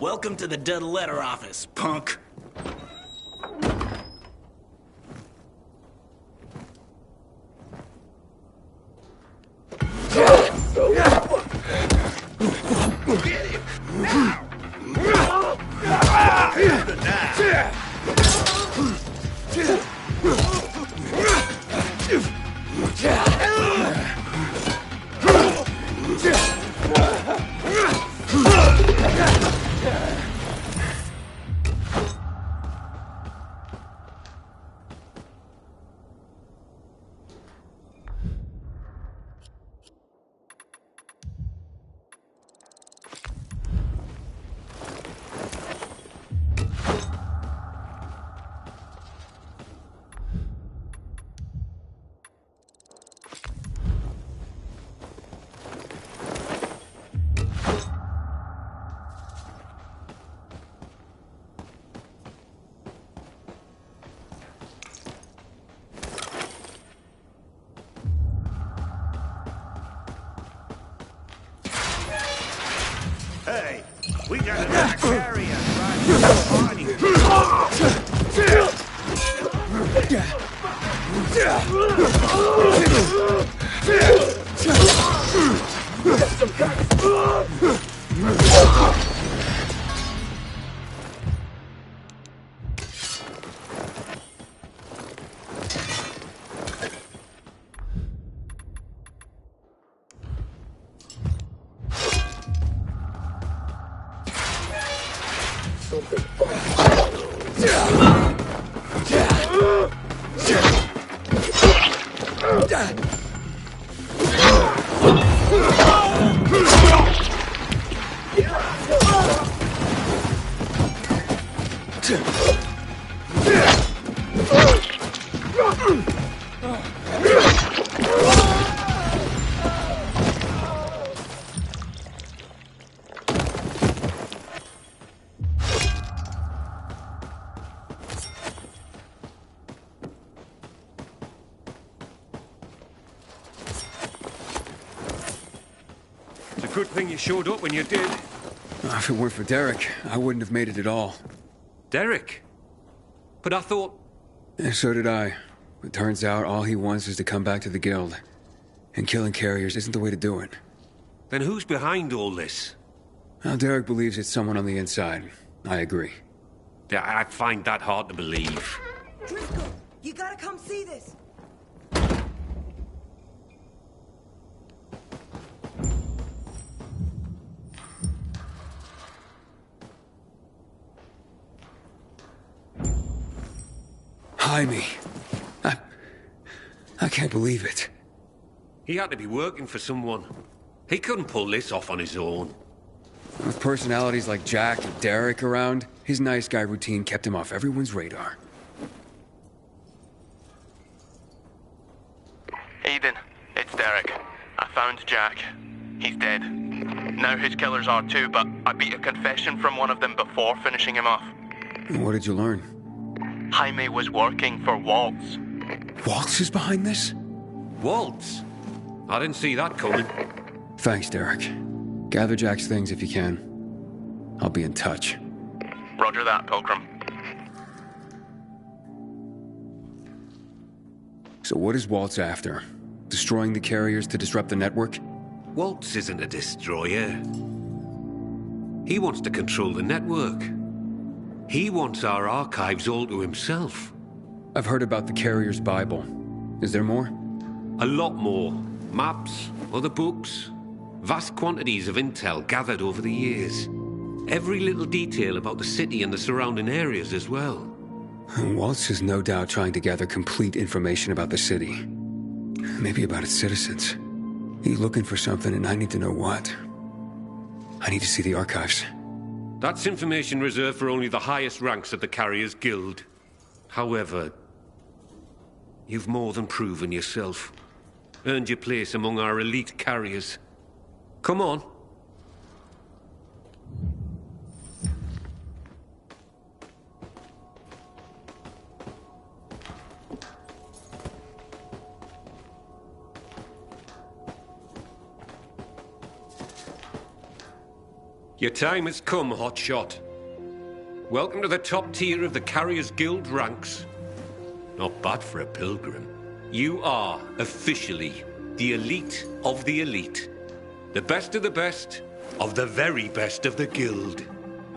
Welcome to the dead letter office, punk. Hey, we got another carrier right to the party. Good thing you showed up when you did. If it weren't for Derek, I wouldn't have made it at all. Derek? But I thought... So did I. But turns out all he wants is to come back to the Guild. And killing carriers isn't the way to do it. Then who's behind all this? Well, Derek believes it's someone on the inside. I agree. Yeah, I find that hard to believe. Driscoll, you gotta come see this. Jaime. I can't believe it. He had to be working for someone. He couldn't pull this off on his own. With personalities like Jack and Derek around, his nice guy routine kept him off everyone's radar. Aiden, it's Derek. I found Jack. He's dead. Now his killers are too, but I beat a confession from one of them before finishing him off. What did you learn? Jaime was working for Waltz. Waltz is behind this? Waltz? I didn't see that coming. Thanks, Derek. Gather Jack's things if you can. I'll be in touch. Roger that, Pilgrim. So what is Waltz after? Destroying the carriers to disrupt the network? Waltz isn't a destroyer. He wants to control the network. He wants our archives all to himself. I've heard about the Carrier's Bible. Is there more? A lot more. Maps, other books, vast quantities of intel gathered over the years. Every little detail about the city and the surrounding areas as well. Waltz is no doubt trying to gather complete information about the city. Maybe about its citizens. He's looking for something and I need to know what. I need to see the archives. That's information reserved for only the highest ranks of the Carriers Guild. However, you've more than proven yourself. Earned your place among our elite carriers. Come on. Your time has come, Hotshot. Welcome to the top tier of the Carriers Guild ranks. Not bad for a pilgrim. You are, officially, the elite of the elite. The best of the best of the very best of the Guild.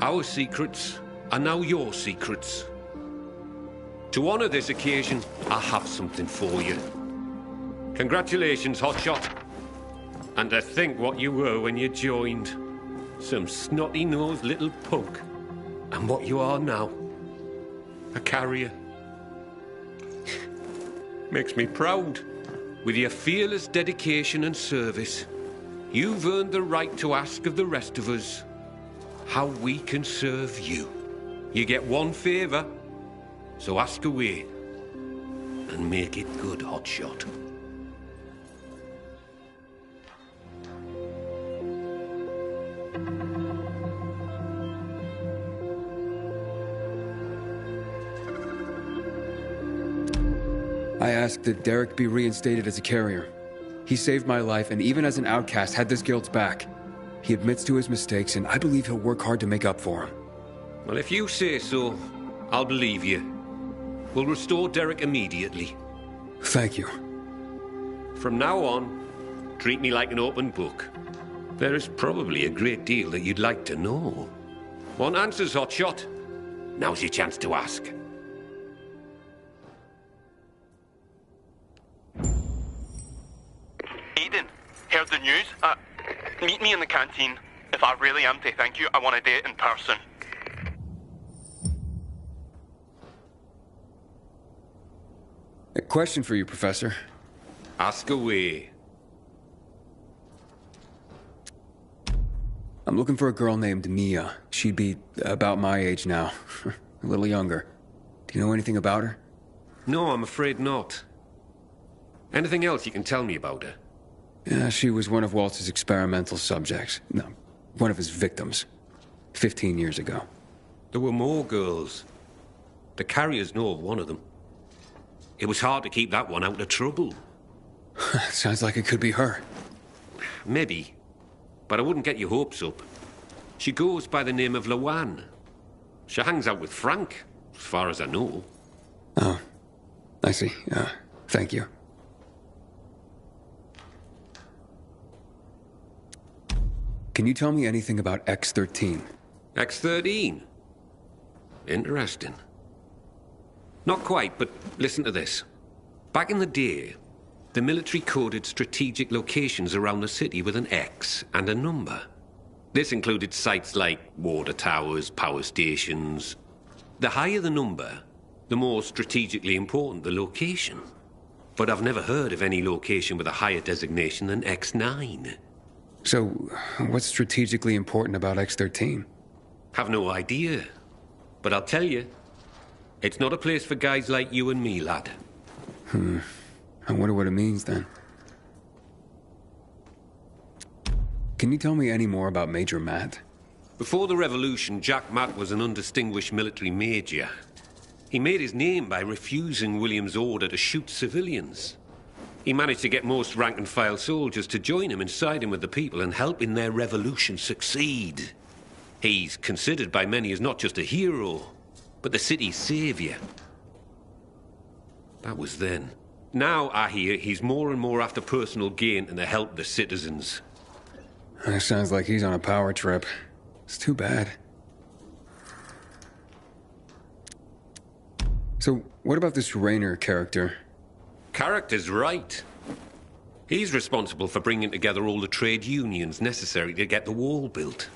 Our secrets are now your secrets. To honor this occasion, I have something for you. Congratulations, Hotshot. And to think what you were when you joined. Some snotty-nosed little punk. And what you are now. A carrier. Makes me proud. With your fearless dedication and service, you've earned the right to ask of the rest of us how we can serve you. You get one favor, so ask away. And make it good, Hotshot. I asked that Derek be reinstated as a carrier. He saved my life, and even as an outcast, had this guild's back. He admits to his mistakes, and I believe he'll work hard to make up for them. Well, if you say so, I'll believe you. We'll restore Derek immediately. Thank you. From now on, treat me like an open book. There is probably a great deal that you'd like to know. Want answers, Hotshot? Now's your chance to ask. Aiden, heard the news? Meet me in the canteen. If I really am to thank you, I want to do it in person. A question for you, Professor. Ask away. I'm looking for a girl named Mia. She'd be about my age now. A little younger. Do you know anything about her? No, I'm afraid not. Anything else you can tell me about her? Yeah, she was one of Waltz's experimental subjects. No, one of his victims. 15 years ago. There were more girls. The carriers know of one of them. It was hard to keep that one out of trouble. Sounds like it could be her. Maybe. but I wouldn't get your hopes up. She goes by the name of Lawan. She hangs out with Frank, as far as I know. Oh, I see. Thank you. Can you tell me anything about X-13? X-13? Interesting. Not quite, but listen to this. Back in the day, the military coded strategic locations around the city with an X and a number. This included sites like water towers, power stations. The higher the number, the more strategically important the location. But I've never heard of any location with a higher designation than X9. So, what's strategically important about X-13? Have no idea. But I'll tell you, it's not a place for guys like you and me, lad. I wonder what it means, then. Can you tell me any more about Major Matt? Before the revolution, Jack Matt was an undistinguished military major. He made his name by refusing William's order to shoot civilians. He managed to get most rank-and-file soldiers to join him and side him with the people and help in their revolution succeed. He's considered by many as not just a hero, but the city's savior. That was then. Now, I hear, he's more and more after personal gain and the help of the citizens. That sounds like he's on a power trip. It's too bad. So, what about this Raynor character? Character's right. He's responsible for bringing together all the trade unions necessary to get the wall built.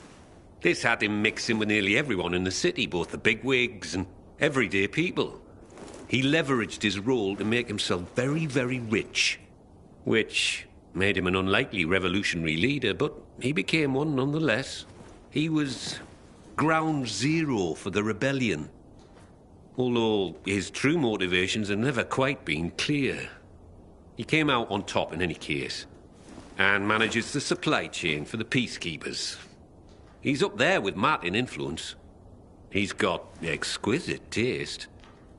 This had him mixing with nearly everyone in the city, both the bigwigs and everyday people. He leveraged his role to make himself very, very rich, which made him an unlikely revolutionary leader, but he became one nonetheless. He was ground zero for the rebellion, although his true motivations have never quite been clear. He came out on top in any case, and manages the supply chain for the peacekeepers. He's up there with Matt in influence. He's got exquisite taste,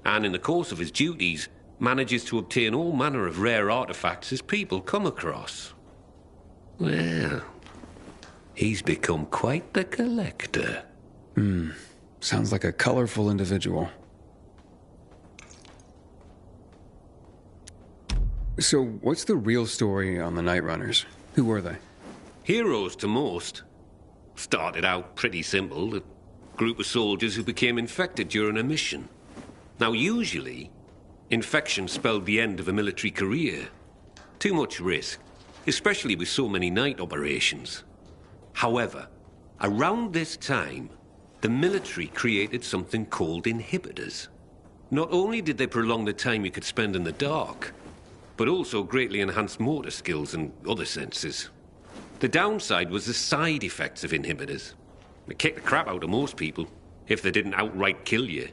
and in the course of his duties, manages to obtain all manner of rare artifacts his people come across. Well, he's become quite the collector. Sounds like a colorful individual. So, what's the real story on the Night Runners? Who were they? Heroes to most. Started out pretty simple, a group of soldiers who became infected during a mission. Now, usually, infection spelled the end of a military career. Too much risk, especially with so many night operations. However, around this time, the military created something called inhibitors. Not only did they prolong the time you could spend in the dark, but also greatly enhanced motor skills and other senses. The downside was the side effects of inhibitors. They kicked the crap out of most people, if they didn't outright kill you.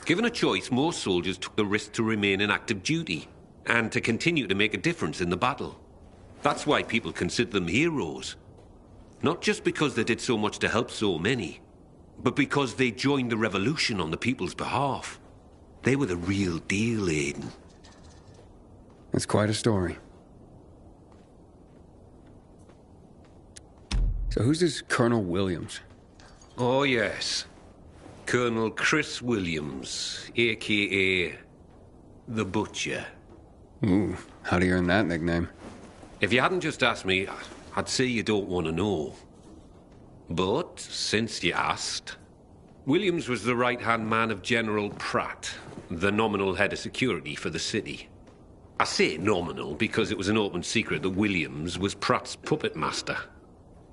Given a choice, most soldiers took the risk to remain in active duty, and to continue to make a difference in the battle. That's why people consider them heroes. Not just because they did so much to help so many, but because they joined the revolution on the people's behalf. They were the real deal, Aiden. That's quite a story. So who's this Colonel Williams? Oh, yes. Colonel Chris Williams, a.k.a. The Butcher. Ooh, how do you earn that nickname? If you hadn't just asked me, I'd say you don't want to know. But, since you asked, Williams was the right-hand man of General Pratt, the nominal head of security for the city. I say nominal because it was an open secret that Williams was Pratt's puppet master.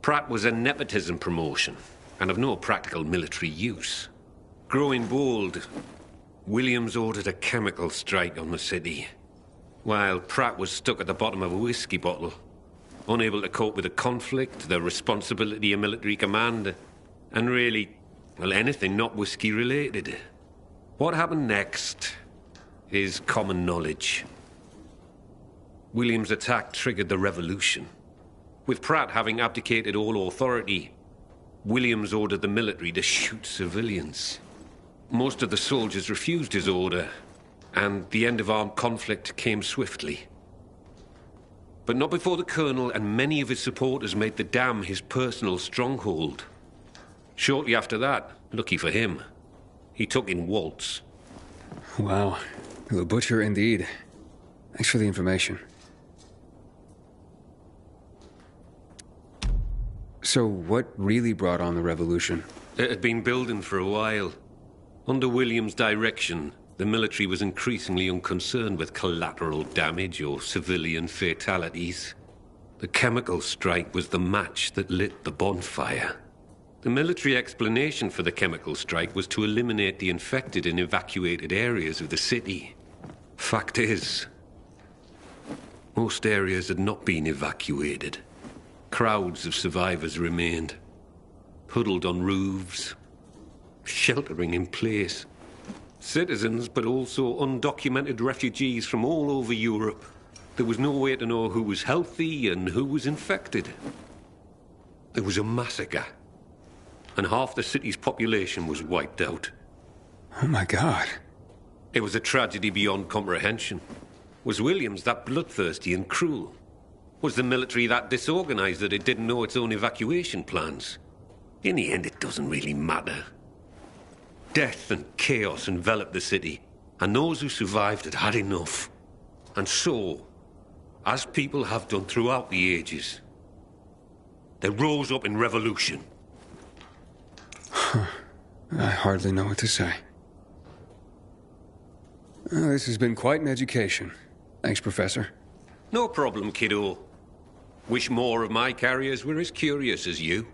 Pratt was a nepotism promotion, and of no practical military use. Growing bold, Williams ordered a chemical strike on the city, while Pratt was stuck at the bottom of a whiskey bottle, unable to cope with the conflict, the responsibility of military command, and really, well, anything not whiskey-related. What happened next is common knowledge. Williams' attack triggered the revolution. With Pratt having abdicated all authority, Williams ordered the military to shoot civilians. Most of the soldiers refused his order, and the end of armed conflict came swiftly. But not before the Colonel and many of his supporters made the dam his personal stronghold. Shortly after that, lucky for him, he took in Waltz. Wow. The butcher indeed. Thanks for the information. So what really brought on the revolution? It had been building for a while. Under William's direction, the military was increasingly unconcerned with collateral damage or civilian fatalities. The chemical strike was the match that lit the bonfire. The military explanation for the chemical strike was to eliminate the infected in evacuated areas of the city. Fact is, most areas had not been evacuated. Crowds of survivors remained, huddled on roofs, sheltering in place. Citizens, but also undocumented refugees from all over Europe. There was no way to know who was healthy and who was infected. There was a massacre, and half the city's population was wiped out. Oh my God. It was a tragedy beyond comprehension. Was Williams that bloodthirsty and cruel? Was the military that disorganized that it didn't know its own evacuation plans? In the end, it doesn't really matter. Death and chaos enveloped the city, and those who survived had had enough. And so, as people have done throughout the ages, they rose up in revolution. I hardly know what to say. This has been quite an education. Thanks, Professor. No problem, kiddo. Wish more of my carriers were as curious as you.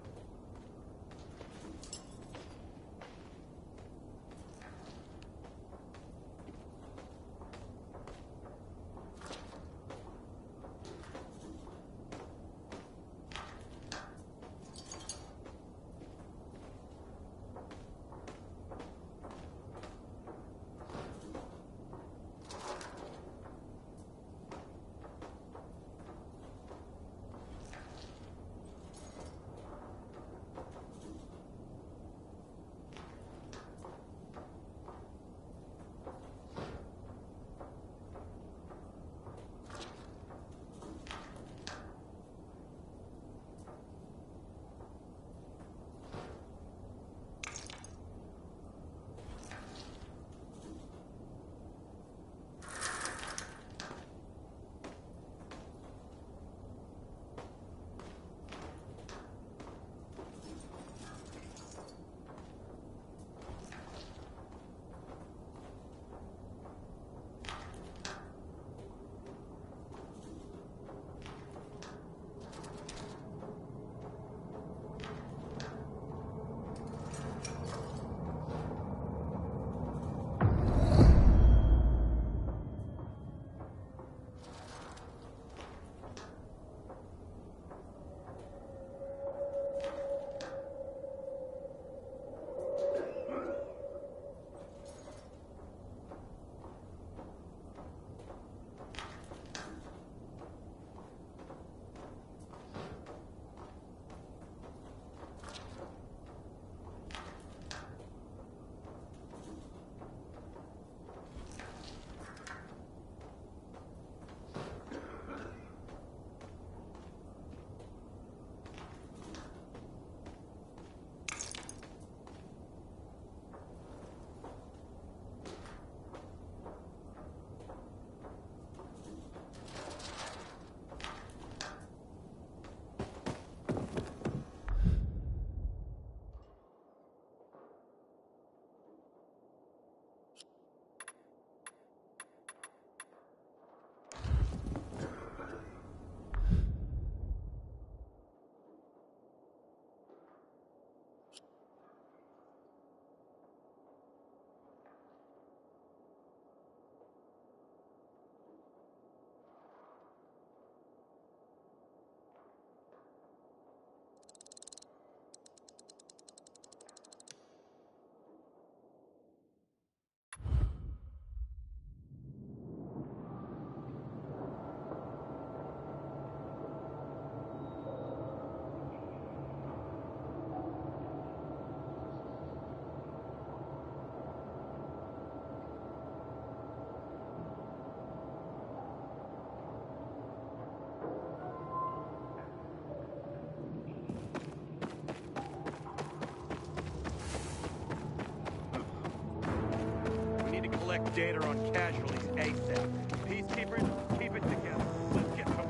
collect data on casualties ASAP. Peacekeepers, keep it together. Let's get to work.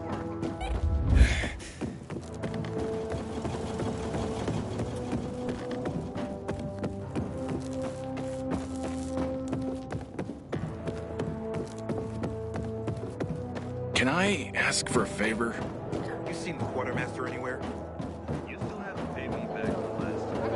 Can I ask for a favor? You seen the quartermaster anywhere? You still haven't paid me back the last time.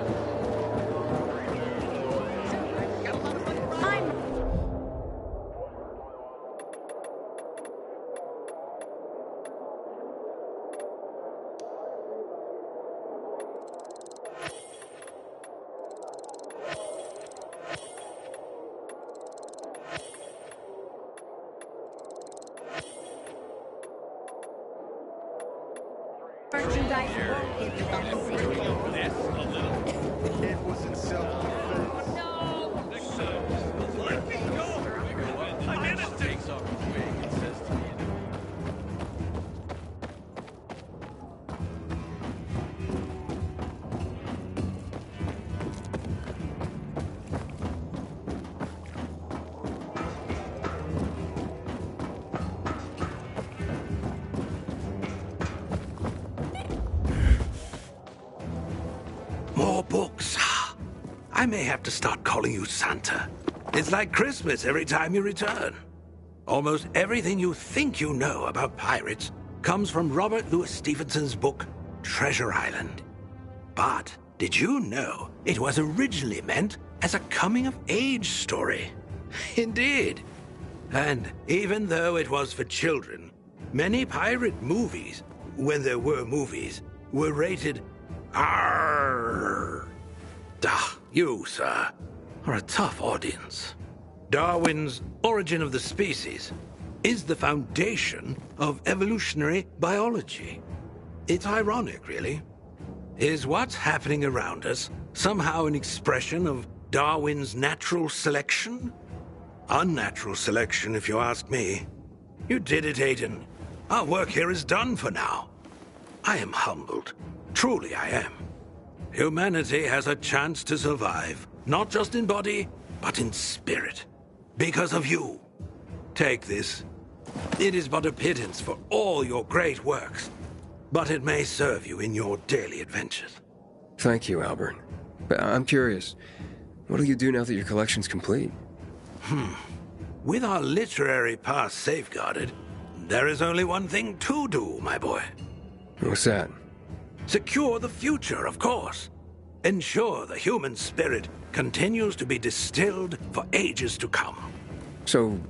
Merchandise won't hit the bus. This a little. It was in self-defense. Let me go! I did it! Takes off his wig and says to me, More books. I may have to start calling you Santa. It's like Christmas every time you return. Almost everything you think you know about pirates comes from Robert Louis Stevenson's book, Treasure Island. But did you know it was originally meant as a coming-of-age story? Indeed. And even though it was for children, many pirate movies, when there were movies, were rated R. You, sir, are a tough audience. Darwin's Origin of the Species is the foundation of evolutionary biology. It's ironic, really. Is what's happening around us somehow an expression of Darwin's natural selection? Unnatural selection, if you ask me. You did it, Aiden. Our work here is done for now. I am humbled. Truly I am. Humanity has a chance to survive, not just in body, but in spirit. Because of you. Take this. It is but a pittance for all your great works, but it may serve you in your daily adventures. Thank you, Albert. But I'm curious, what'll you do now that your collection's complete? With our literary past safeguarded, there is only one thing to do, my boy. What's that? Secure the future, of course. Ensure the human spirit continues to be distilled for ages to come. So,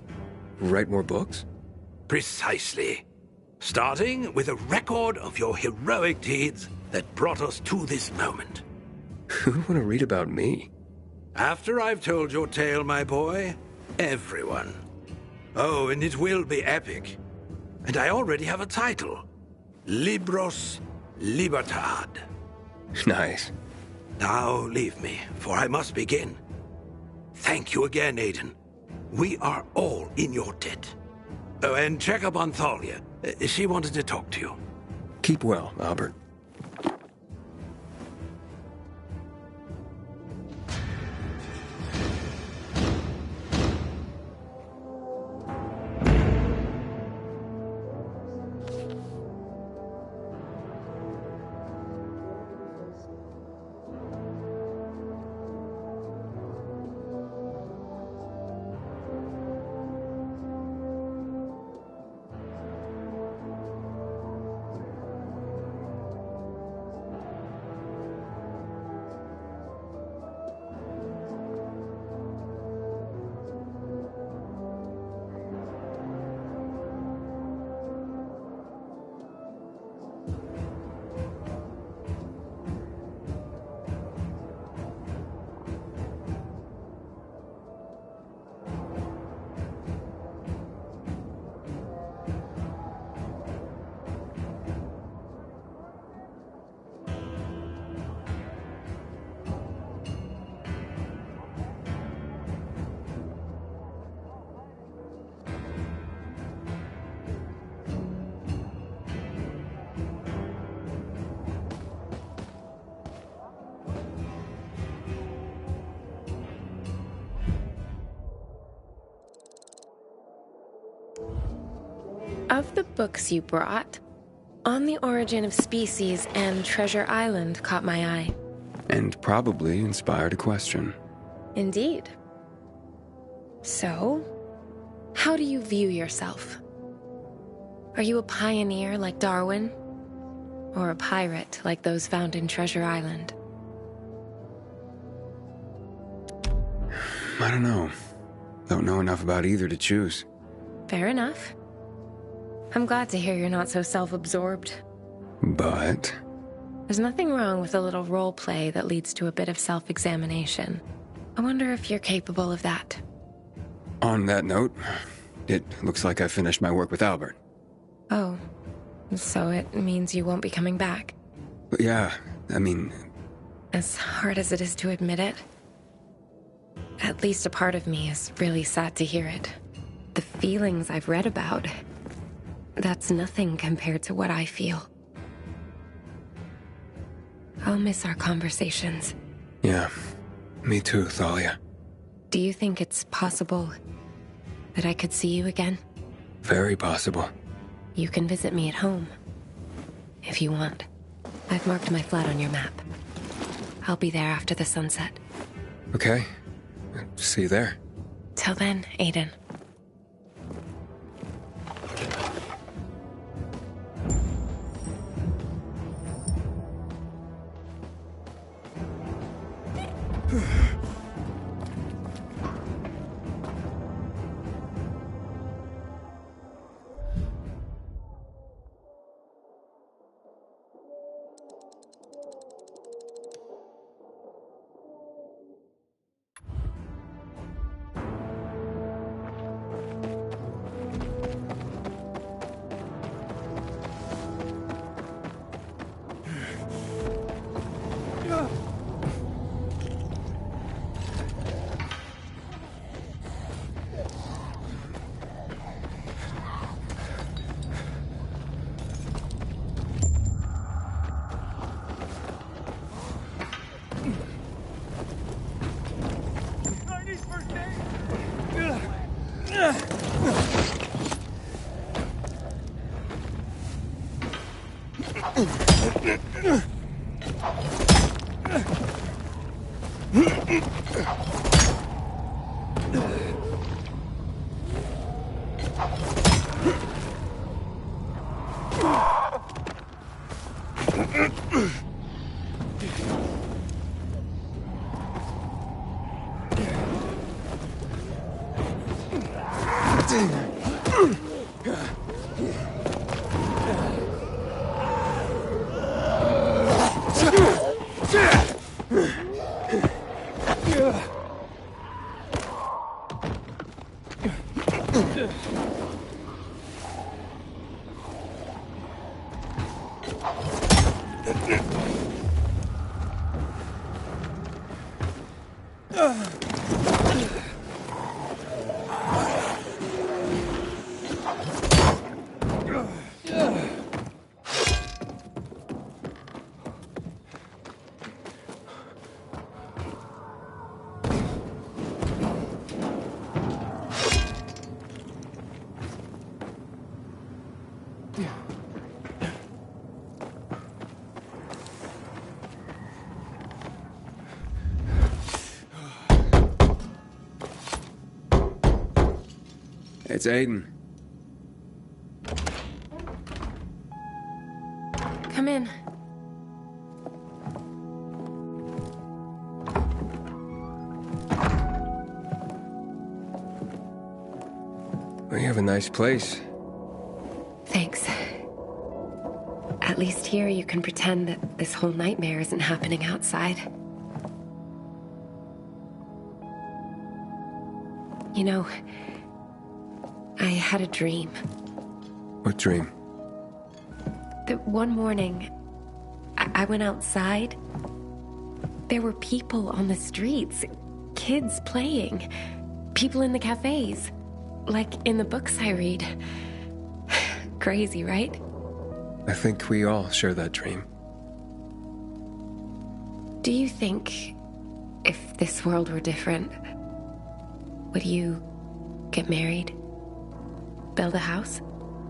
write more books? Precisely. Starting with a record of your heroic deeds that brought us to this moment. Who'd want to read about me? After I've told your tale, my boy, everyone. Oh, and it will be epic. And I already have a title. Libros Libertad. Nice. Now leave me, for I must begin. Thank you again, Aiden. We are all in your debt. Oh, and check up on Thalia. She wanted to talk to you. Keep well, Albert. Of the books you brought, On the Origin of Species and Treasure Island caught my eye. And probably inspired a question. Indeed. So, how do you view yourself? Are you a pioneer like Darwin? Or a pirate like those found in Treasure Island? I don't know. Don't know enough about either to choose. Fair enough. I'm glad to hear you're not so self-absorbed. But... There's nothing wrong with a little role play that leads to a bit of self-examination. I wonder if you're capable of that. On that note, it looks like I finished my work with Albert. Oh, so it means you won't be coming back? But yeah, I mean... As hard as it is to admit it, at least a part of me is really sad to hear it. The feelings I've read about, that's nothing compared to what I feel. I'll miss our conversations. Yeah, me too, Thalia. Do you think it's possible that I could see you again? Very possible. You can visit me at home, if you want. I've marked my flat on your map. I'll be there after the sunset. Okay. See you there. Till then, Aiden. It's Aiden. Come in. Well, you have a nice place. Thanks. At least here you can pretend that this whole nightmare isn't happening outside. You know, I had a dream. What dream? That one morning, I went outside. There were people on the streets, kids playing, people in the cafes, like in the books I read. Crazy, right? I think we all share that dream. Do you think if this world were different, would you get married? Build a house?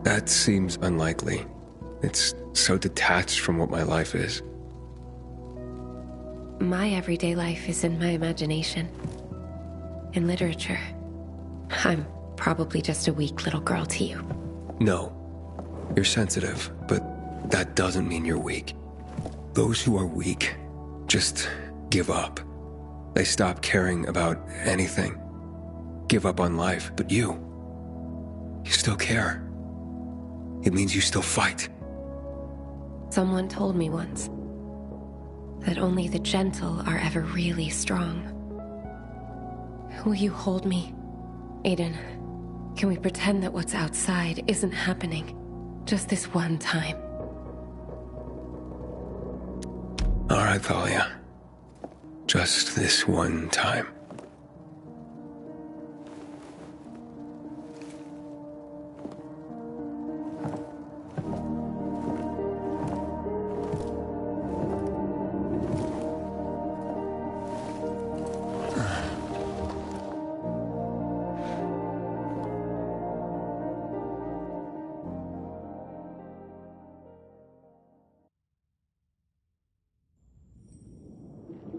That seems unlikely. It's so detached from what my life is. My everyday life is in my imagination. In literature. I'm probably just a weak little girl to you. No. You're sensitive, but that doesn't mean you're weak. Those who are weak just give up. They stop caring about anything. Give up on life, but you still care. It means you still fight. Someone told me once that only the gentle are ever really strong. Will you hold me, Aiden? Can we pretend that what's outside isn't happening? Just this one time. All right, Thalia. Just this one time.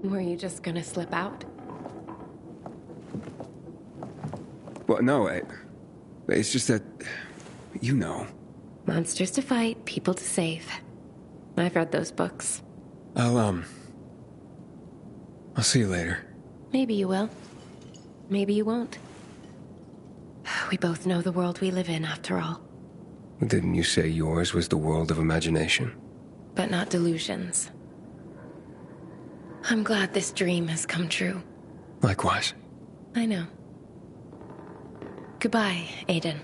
Were you just gonna slip out? Well, no, it's just that, you know. Monsters to fight, people to save. I've read those books. I'll see you later. Maybe you will. Maybe you won't. We both know the world we live in, after all. Didn't you say yours was the world of imagination? But not delusions. I'm glad this dream has come true. Likewise. I know. Goodbye, Aiden.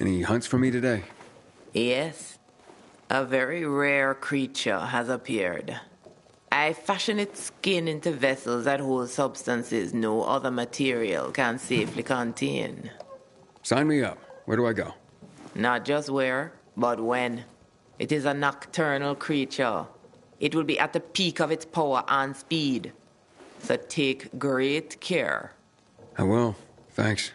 Any hunts for me today? Yes. A very rare creature has appeared. I fashion its skin into vessels that hold substances no other material can safely contain. Sign me up. Where do I go? Not just where, but when. It is a nocturnal creature. It will be at the peak of its power and speed. So take great care. I will. Thanks.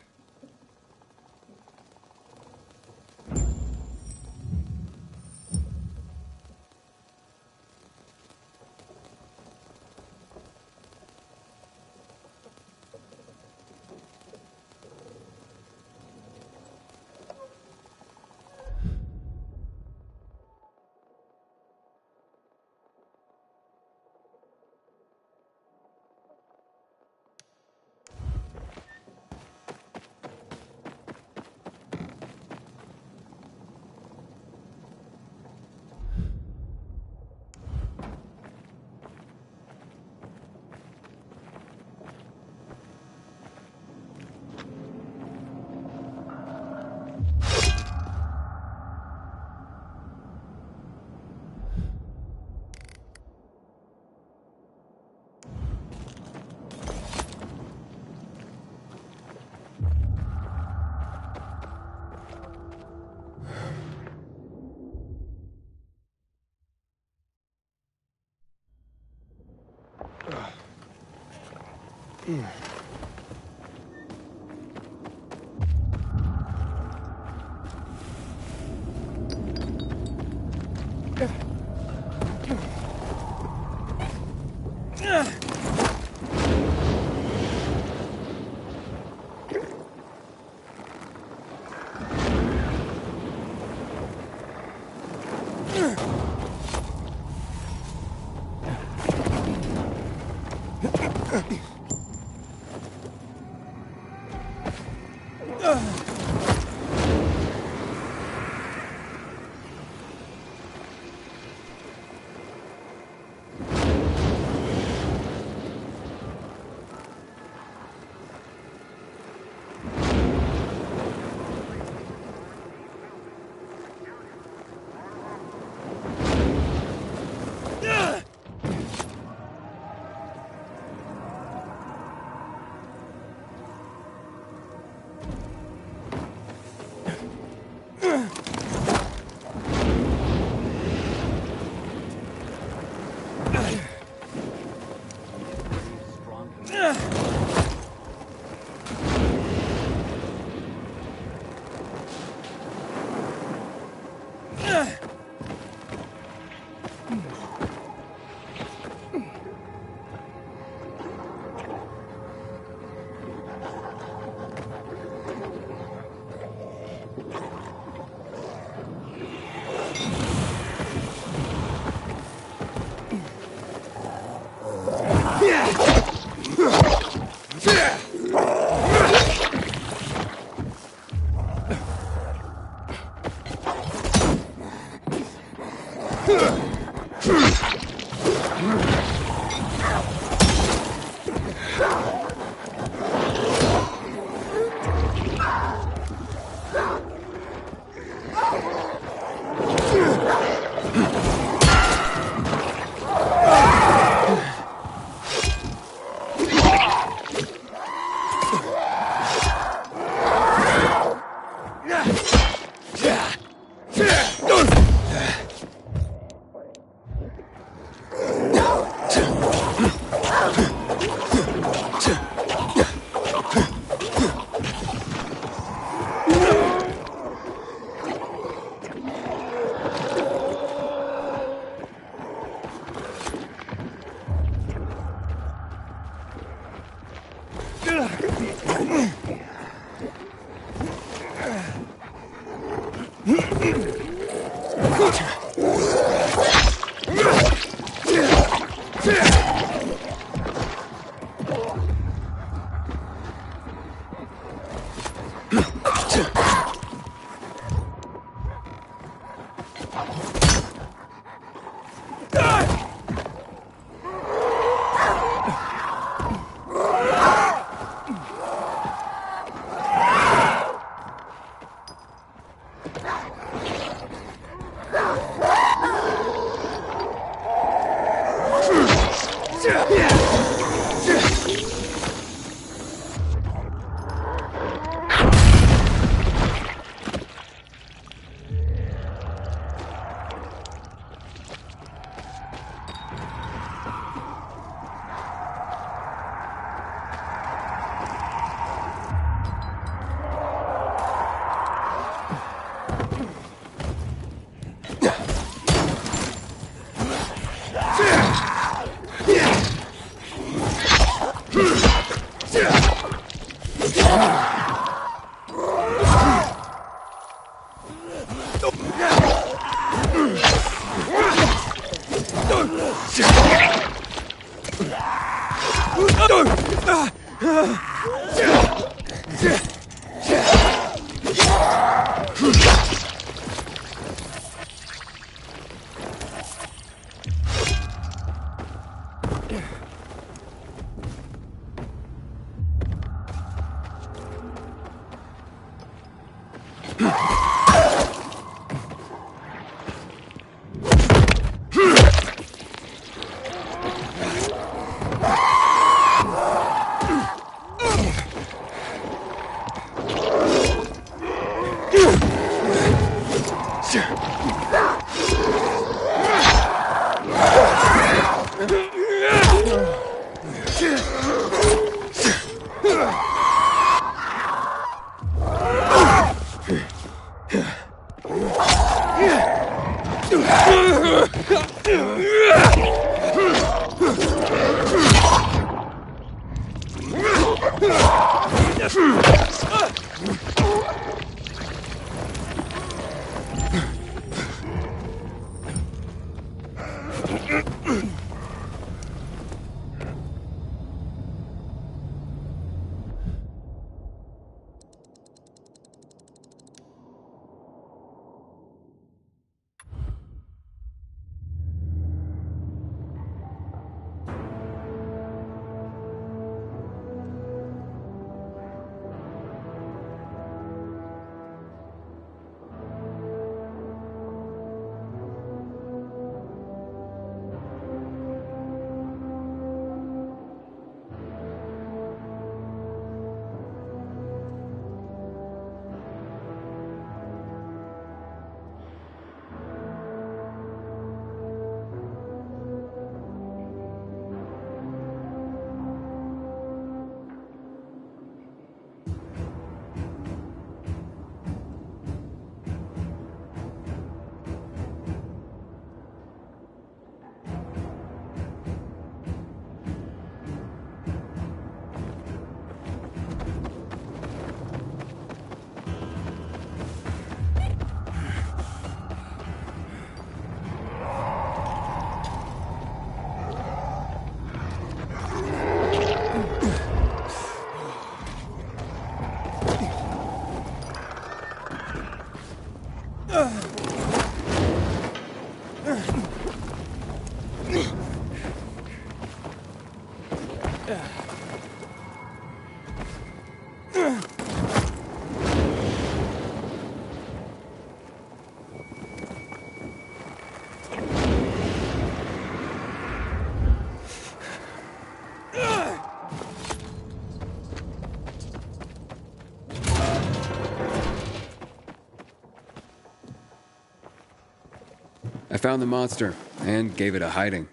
I found the monster and gave it a hiding.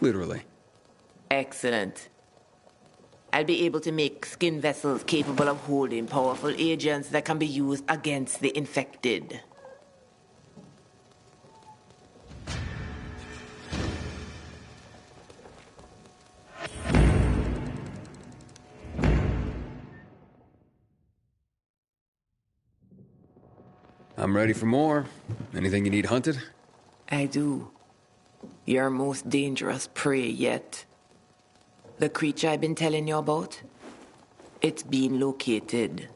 Literally. Excellent. I'll be able to make skin vessels capable of holding powerful agents that can be used against the infected. I'm ready for more. Anything you need hunted? I do. Your most dangerous prey yet. The creature I've been telling you about? It's been located.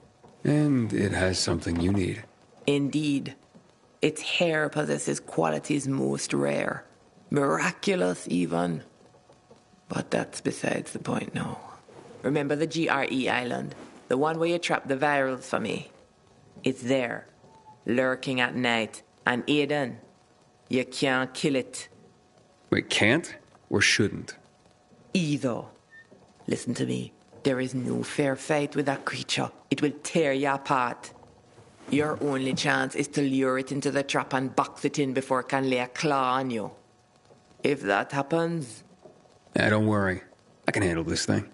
And it has something you need. Indeed. Its hair possesses qualities most rare. Miraculous, even. But that's besides the point now. Remember the GRE island? The one where you trapped the virals for me? It's there, lurking at night. And Aiden, you can't kill it. Wait, can't? Or shouldn't? Either. Listen to me. There is no fair fight with that creature. It will tear you apart. Your only chance is to lure it into the trap and box it in before it can lay a claw on you. If that happens... Don't worry. I can handle this thing.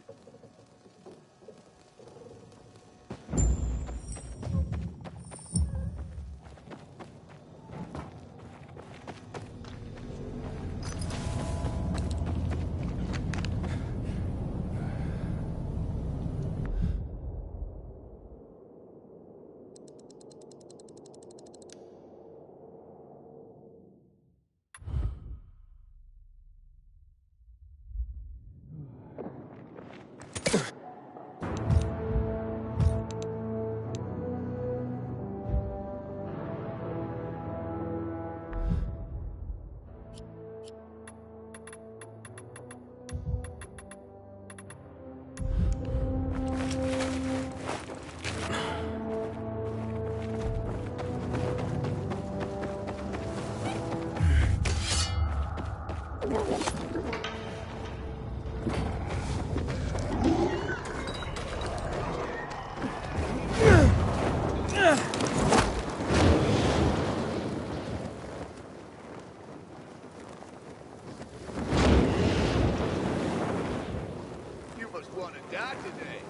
You must want to die today.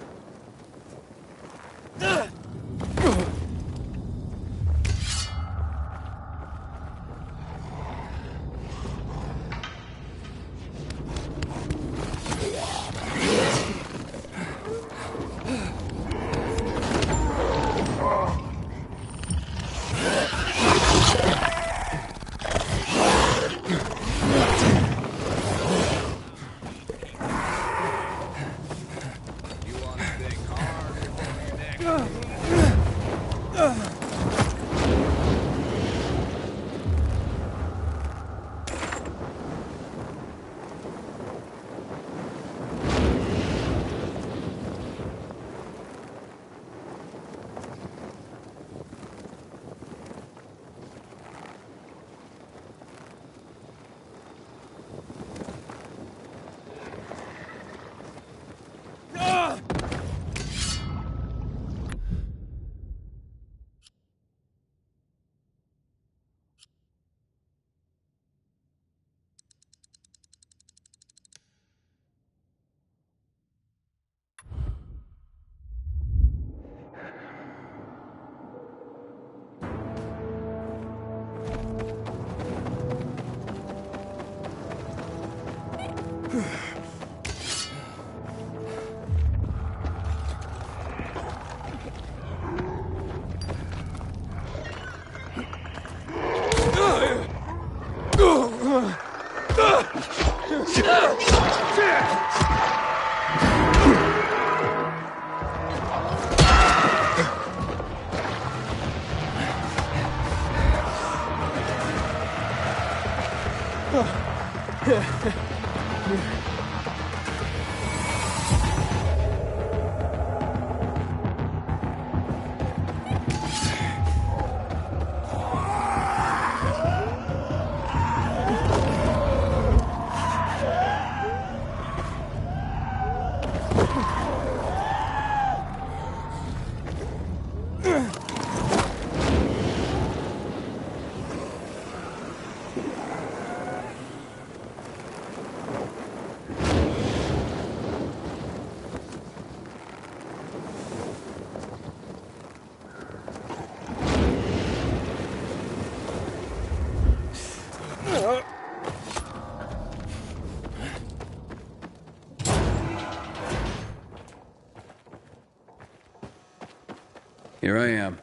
Here I am.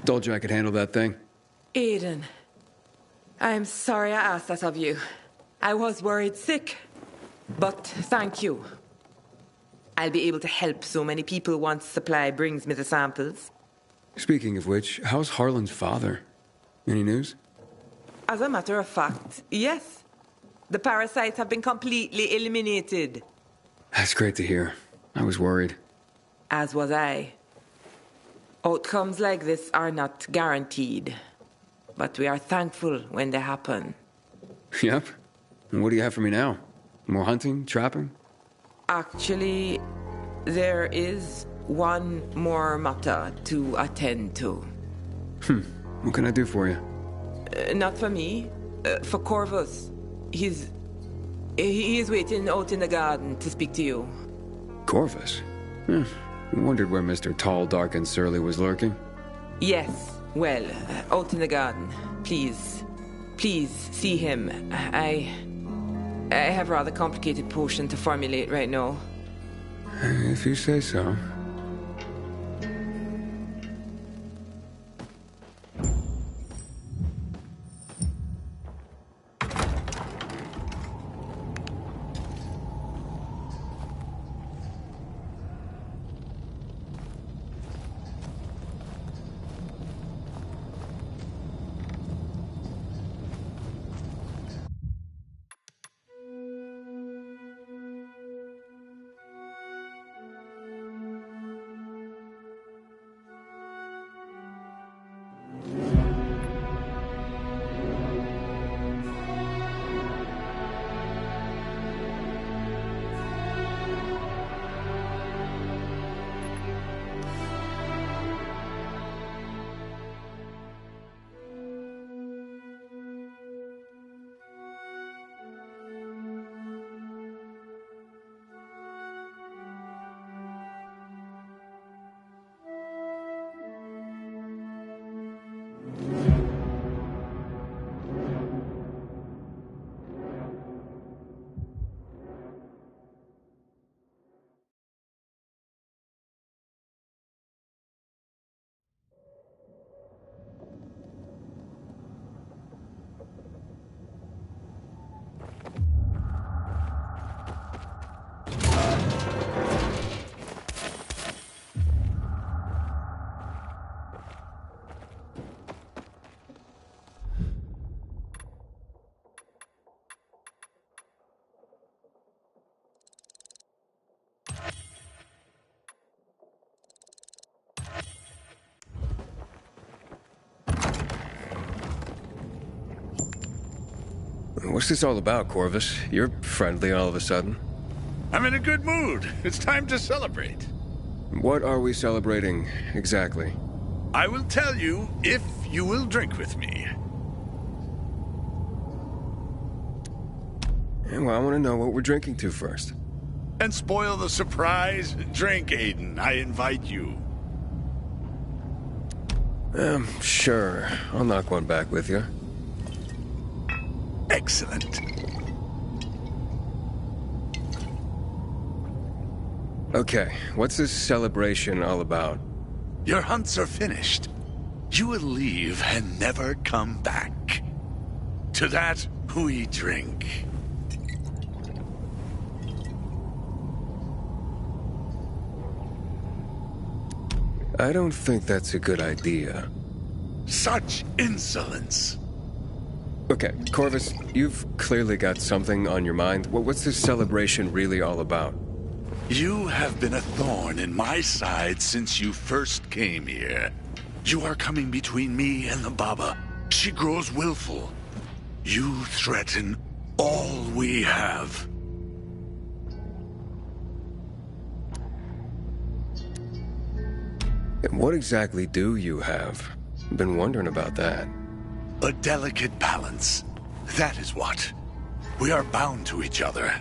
Told you I could handle that thing. Aiden, I'm sorry I asked that of you. I was worried sick. But thank you. I'll be able to help so many people once Supply brings me the samples. Speaking of which, how's Harlan's father? Any news? As a matter of fact, yes. The parasites have been completely eliminated. That's great to hear. I was worried. As was I. Outcomes like this are not guaranteed. But we are thankful when they happen. Yep. And what do you have for me now? More hunting? Trapping? Actually, there is one more matter to attend to. What can I do for you? Not for me. For Corvus. He is waiting out in the garden to speak to you. Corvus? I wondered where Mr. Tall, Dark, and Surly was lurking. Yes. Well, out in the garden. Please see him. I have a rather complicated potion to formulate right now. If you say so. What's this all about, Corvus? You're friendly all of a sudden. I'm in a good mood. It's time to celebrate. What are we celebrating, exactly? I will tell you if you will drink with me. Well, I want to know what we're drinking to first. And spoil the surprise? Drink, Aiden. I invite you. Sure. I'll knock one back with you. Excellent. Okay, what's this celebration all about? Your hunts are finished. You will leave and never come back. To that, we drink. I don't think that's a good idea. Such insolence. Okay, Corvus, you've clearly got something on your mind. What's this celebration really all about? You have been a thorn in my side since you first came here. You are coming between me and the Baba. She grows willful. You threaten all we have. And what exactly do you have? I've been wondering about that. A delicate balance. That is what. We are bound to each other.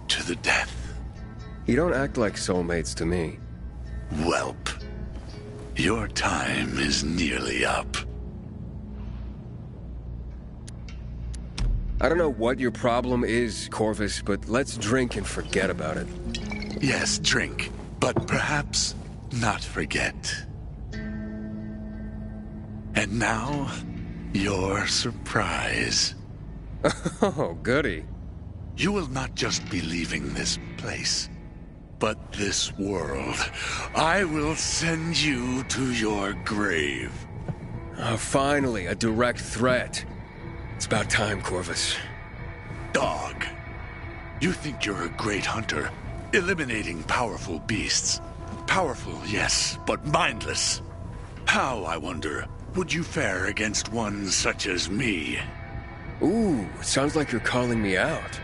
To the death. You don't act like soulmates to me. Whelp. Your time is nearly up. I don't know what your problem is, Corvus, but let's drink and forget about it. Yes, drink. But perhaps not forget. And now, your surprise. Oh, goody. You will not just be leaving this place, but this world. I will send you to your grave. Oh, finally, a direct threat. It's about time, Corvus. Dog. You think you're a great hunter, eliminating powerful beasts. Powerful, yes, but mindless. How, I wonder, would you fare against one such as me? Ooh, sounds like you're calling me out.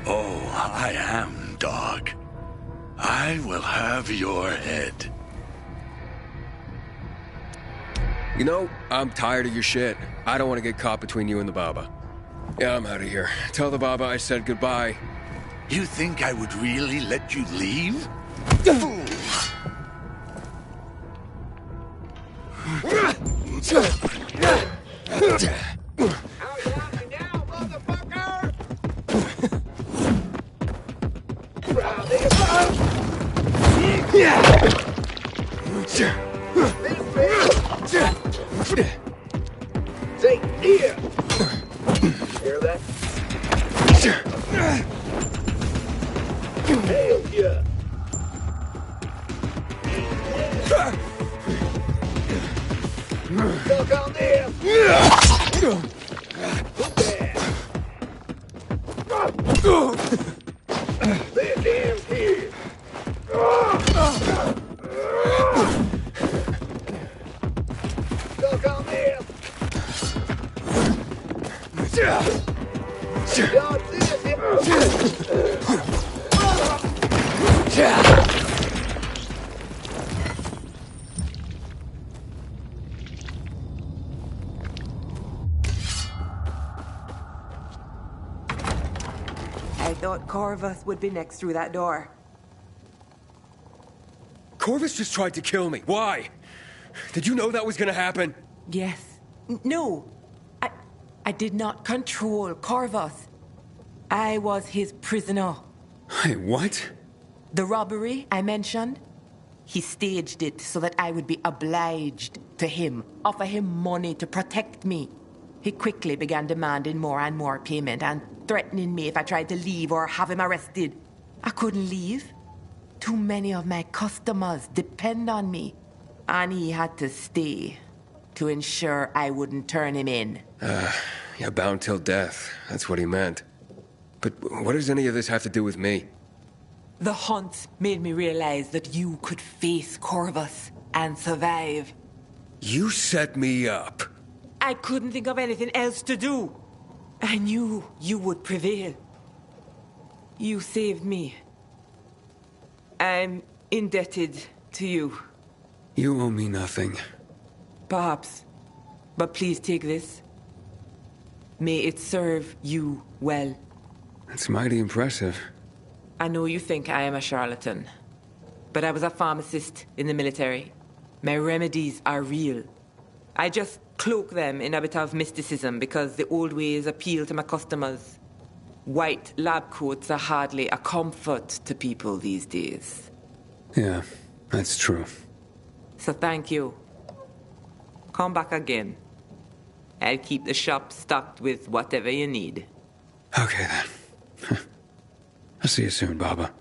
Oh, I am, dog. I will have your head. You know, I'm tired of your shit. I don't want to get caught between you and the Baba. Yeah, I'm out of here. Tell the Baba I said goodbye. You think I would really let you leave? Fool! Take here! Hear that? Hell yeah! Stuck on there! That damn kid! Stuck on there! God, this I thought Corvus would be next through that door. Corvus just tried to kill me. Why? Did you know that was gonna happen? Yes. No. I did not control Corvus. I was his prisoner. Hey, what? The robbery I mentioned, he staged it so that I would be obliged to him, offer him money to protect me. He quickly began demanding more and more payment and threatening me if I tried to leave or have him arrested. I couldn't leave. Too many of my customers depend on me, and he had to stay to ensure I wouldn't turn him in. Yeah, bound till death. That's what he meant. But what does any of this have to do with me? The hunt made me realize that you could face Corvus and survive. You set me up. I couldn't think of anything else to do. I knew you would prevail. You saved me. I'm indebted to you. You owe me nothing. Perhaps. But please take this. May it serve you well. That's mighty impressive. I know you think I am a charlatan, but I was a pharmacist in the military. My remedies are real. I just cloak them in a bit of mysticism because the old ways appeal to my customers. White lab coats are hardly a comfort to people these days. Yeah, that's true. So thank you. Come back again. I'll keep the shop stocked with whatever you need. Okay then. I'll see you soon, Baba.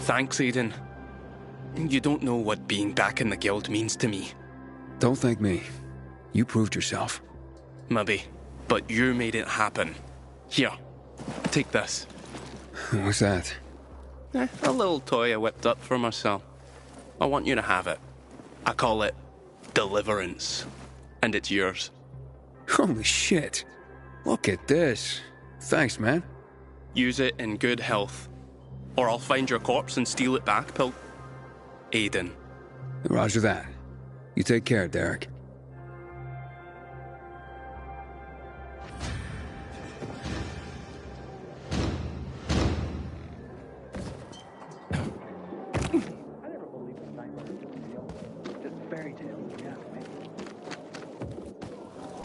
Thanks, Aiden. You don't know what being back in the guild means to me. Don't thank me. You proved yourself. Maybe, but you made it happen. Here, take this. What's that? A little toy I whipped up for myself. I want you to have it. I call it Deliverance. And it's yours. Holy shit. Look at this. Thanks, man. Use it in good health. Or I'll find your corpse and steal it back, Aiden. Roger that. You take care, Derek.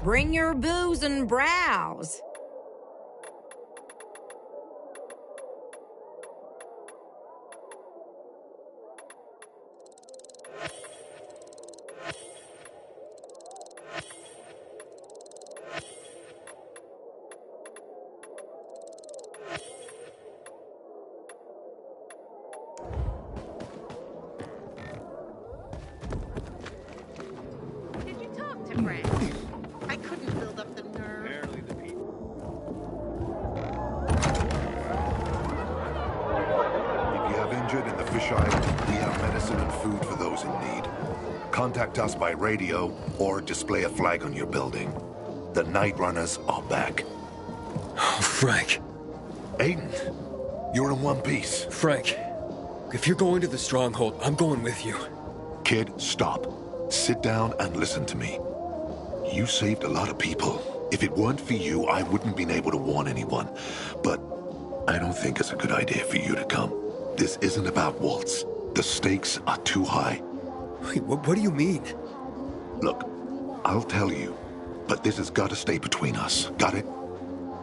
Bring your booze and browse. Did you talk to Brad? I couldn't build up the nerve. Apparently the people. If you have injured in the fish island, we have medicine and food for those in need. Contact us by radio or display a flag on your building. The Night Runners are back. Oh, Frank. Aiden, you're in one piece. Frank, if you're going to the Stronghold, I'm going with you. Kid, stop. Sit down and listen to me. You saved a lot of people. If it weren't for you, I wouldn't been able to warn anyone. But I don't think it's a good idea for you to come. This isn't about Waltz. The stakes are too high. Wait, what do you mean? Look, I'll tell you, but this has got to stay between us. Got it?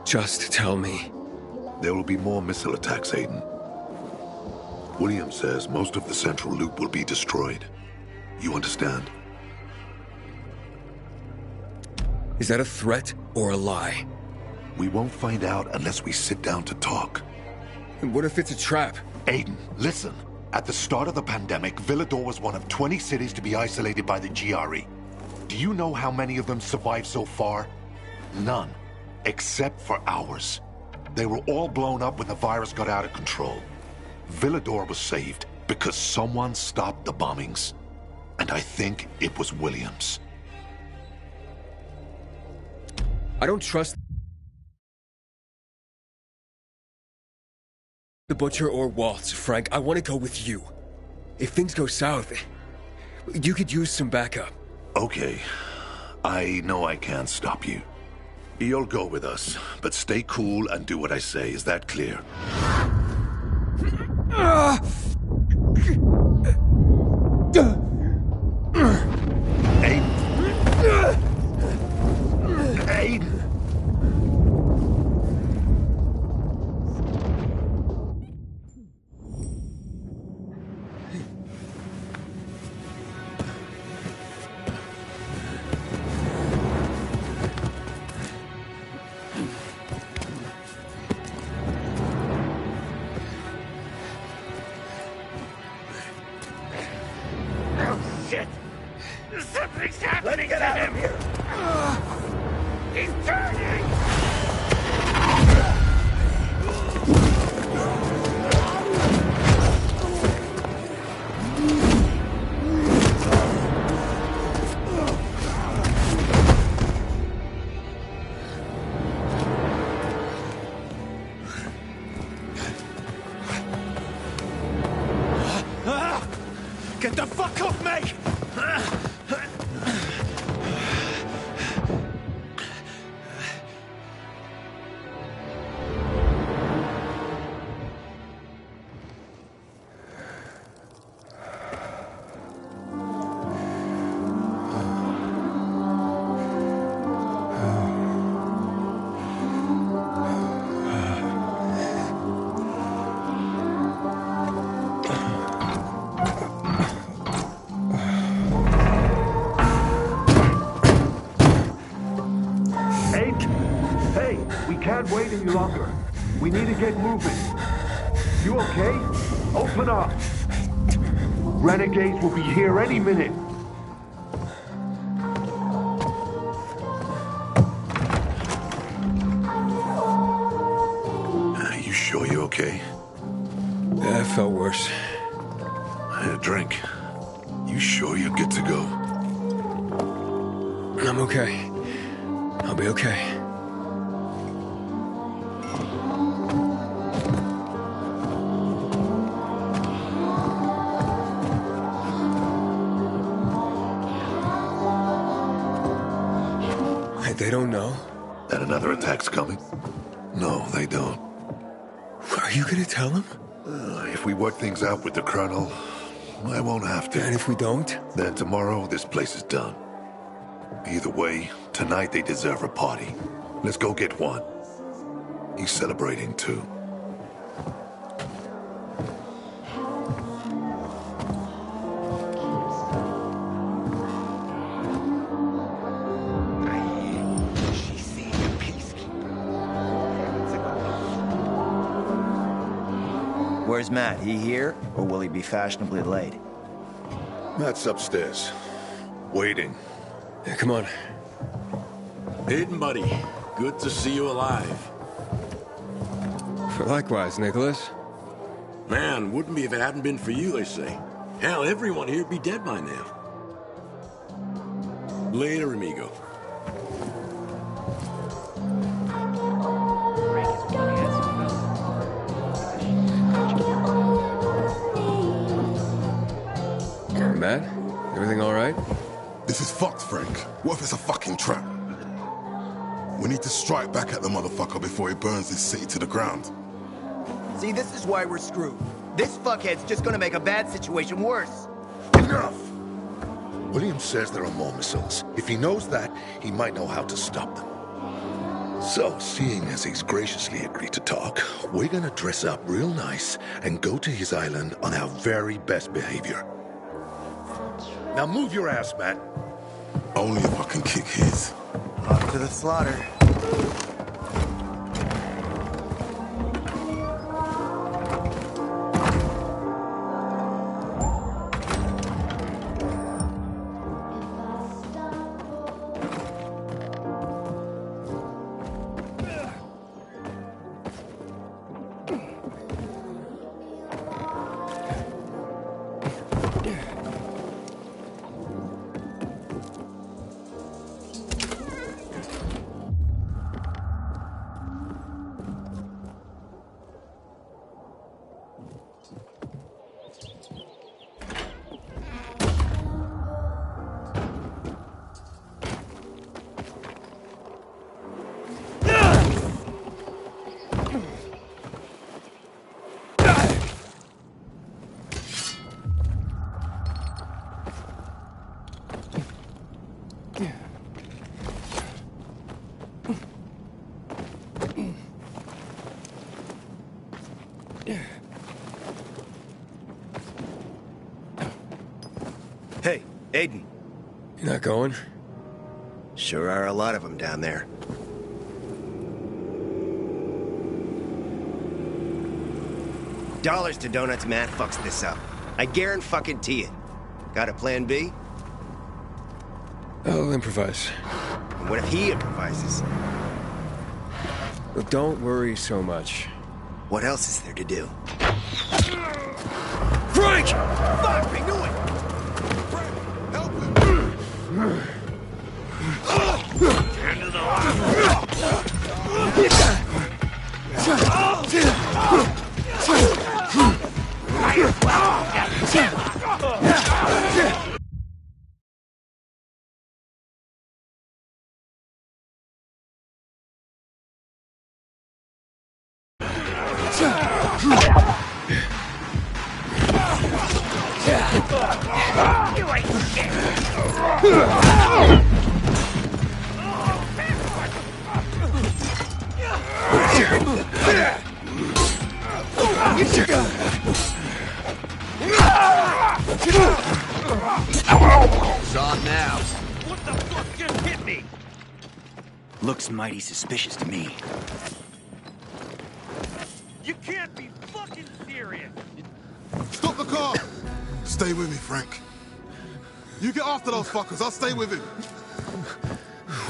Just tell me. There will be more missile attacks, Aiden. William says most of the central loop will be destroyed. You understand? Is that a threat or a lie? We won't find out unless we sit down to talk. And what if it's a trap? Aiden, listen. At the start of the pandemic, Villador was one of 20 cities to be isolated by the GRE. Do you know how many of them survived so far? None. Except for ours. They were all blown up when the virus got out of control. Villador was saved because someone stopped the bombings. And I think it was Williams. I don't trust the Butcher or Waltz, Frank. I want to go with you. If things go south, you could use some backup. Okay. I know I can't stop you. You'll go with us, but stay cool and do what I say. Is that clear? Aiden! Oh, shit! Get the fuck off me! Wait any longer. We need to get moving. You okay? Open up. Renegades will be here any minute. You sure you're okay? Yeah, I felt worse. A drink. You sure you're good to go? I'm okay. I'll be okay. They don't know? That another attack's coming? No, they don't. Are you gonna tell them? If we work things out with the Colonel, I won't have to. And if we don't? Then tomorrow, this place is done. Either way, tonight they deserve a party. Let's go get one. He's celebrating too. Where's Matt? He here, or will he be fashionably late? Matt's upstairs, waiting. Yeah, come on. Hayden, buddy. Good to see you alive. Likewise, Nicholas. Man, wouldn't be if it hadn't been for you, they say. Hell, everyone here'd be dead by now. Later, amigo. Matt? Everything all right? This is fucked, Frank. What if it's a fucking trap? We need to strike back at the motherfucker before he burns this city to the ground. See, this is why we're screwed. This fuckhead's just gonna make a bad situation worse. Enough! William says there are more missiles. If he knows that, he might know how to stop them. So, seeing as he's graciously agreed to talk, we're gonna dress up real nice and go to his island on our very best behavior. Now move your ass, Matt. Only if I can kick his. Off to the slaughter. Hey, Aiden. You're not going? Sure are a lot of them down there. Dollars to donuts, Matt fucks this up. I guarantee it. Got a plan B? I'll improvise. And what if he improvises? Look, don't worry so much. What else is there to do? Frank! Fuck, I knew it! End of the line. Might as well get You ain't shit! It's on now. What the fuck just hit me? Looks mighty suspicious to me. You can't be fucking serious! Stop the car! Stay with me, Frank. You get after those fuckers, I'll stay with him.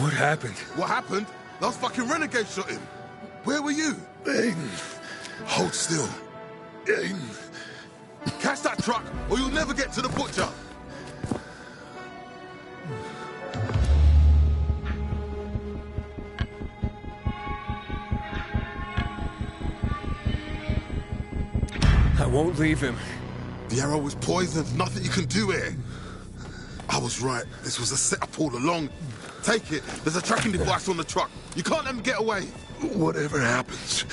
What happened? What happened? Those fucking renegades shot him. Where were you? Aiden. Hold still. Aiden. Catch that truck, or you'll never get to the butcher. I won't leave him. The arrow was poisoned. Nothing you can do here. I was right. This was a setup all along. Take it. There's a tracking device on the truck. You can't let them get away. Whatever happens,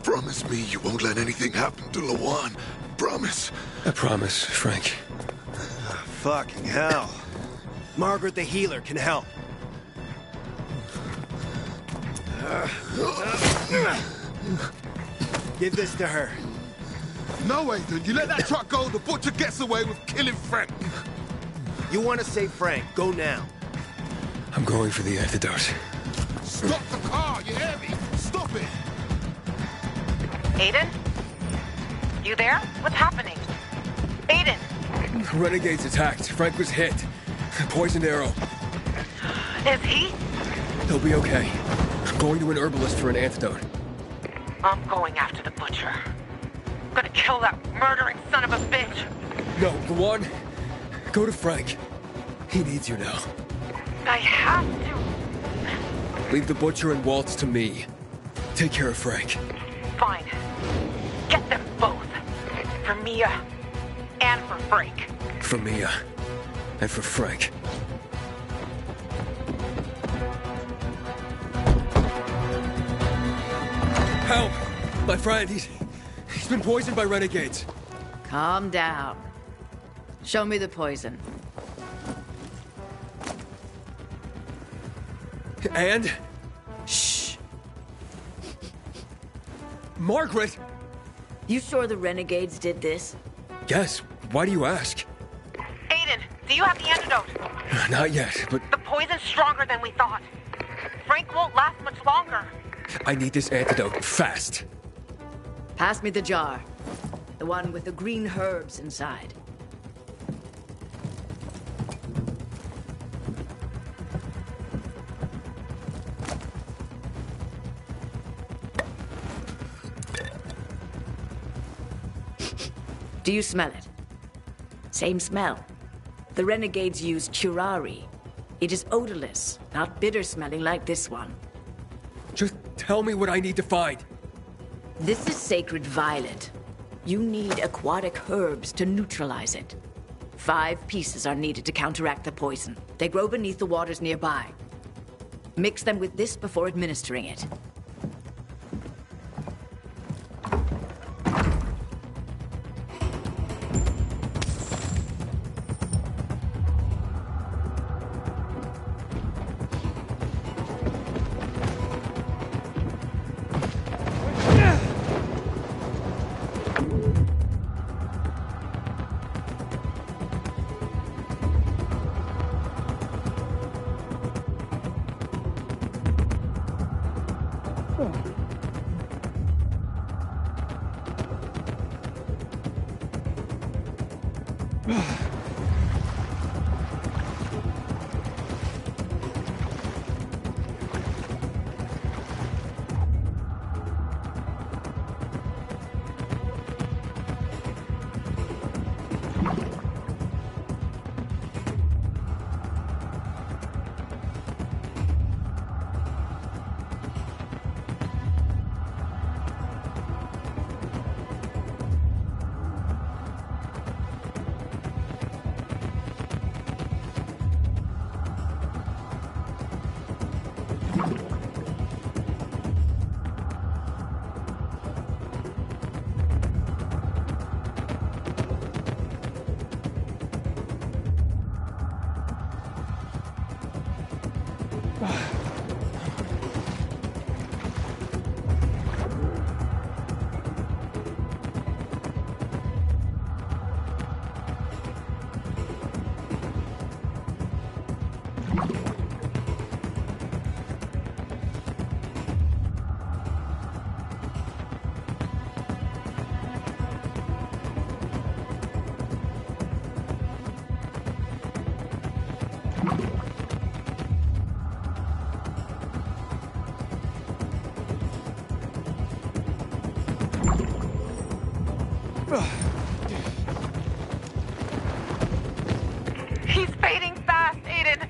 promise me you won't let anything happen to Lawan. Promise. I promise, Frank. Fucking hell. Margaret the healer can help. Give this to her. No, Aiden. You let that truck go, the butcher gets away with killing Frank. You want to save Frank, go now. I'm going for the antidote. Stop the car, you hear me? Stop it! Aiden? You there? What's happening? Aiden! Renegades attacked. Frank was hit. Poisoned arrow. Is he? He'll be okay. I'm going to an herbalist for an antidote. I'm going after the butcher. I'm gonna kill that murdering son of a bitch! No, Lawan, go to Frank. He needs you now. I have to. Leave the butcher and Waltz to me. Take care of Frank. Fine. Get them both. For Mia and for Frank. For Mia. And for Frank. Help! My friend, he's been poisoned by renegades. Calm down. Show me the poison. And? Shh. Margaret! You sure the renegades did this? Yes. Why do you ask? Aiden, do you have the antidote? Not yet, but The poison's stronger than we thought. Frank won't last much longer. I need this antidote fast. Pass me the jar. The one with the green herbs inside. Do you smell it? Same smell. The renegades use curare. It is odorless, not bitter-smelling like this one. Just tell me what I need to find. This is sacred violet. You need aquatic herbs to neutralize it. 5 pieces are needed to counteract the poison. They grow beneath the waters nearby. Mix them with this before administering it. He's fading fast, Aiden.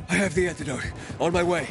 I have the antidote. On my way.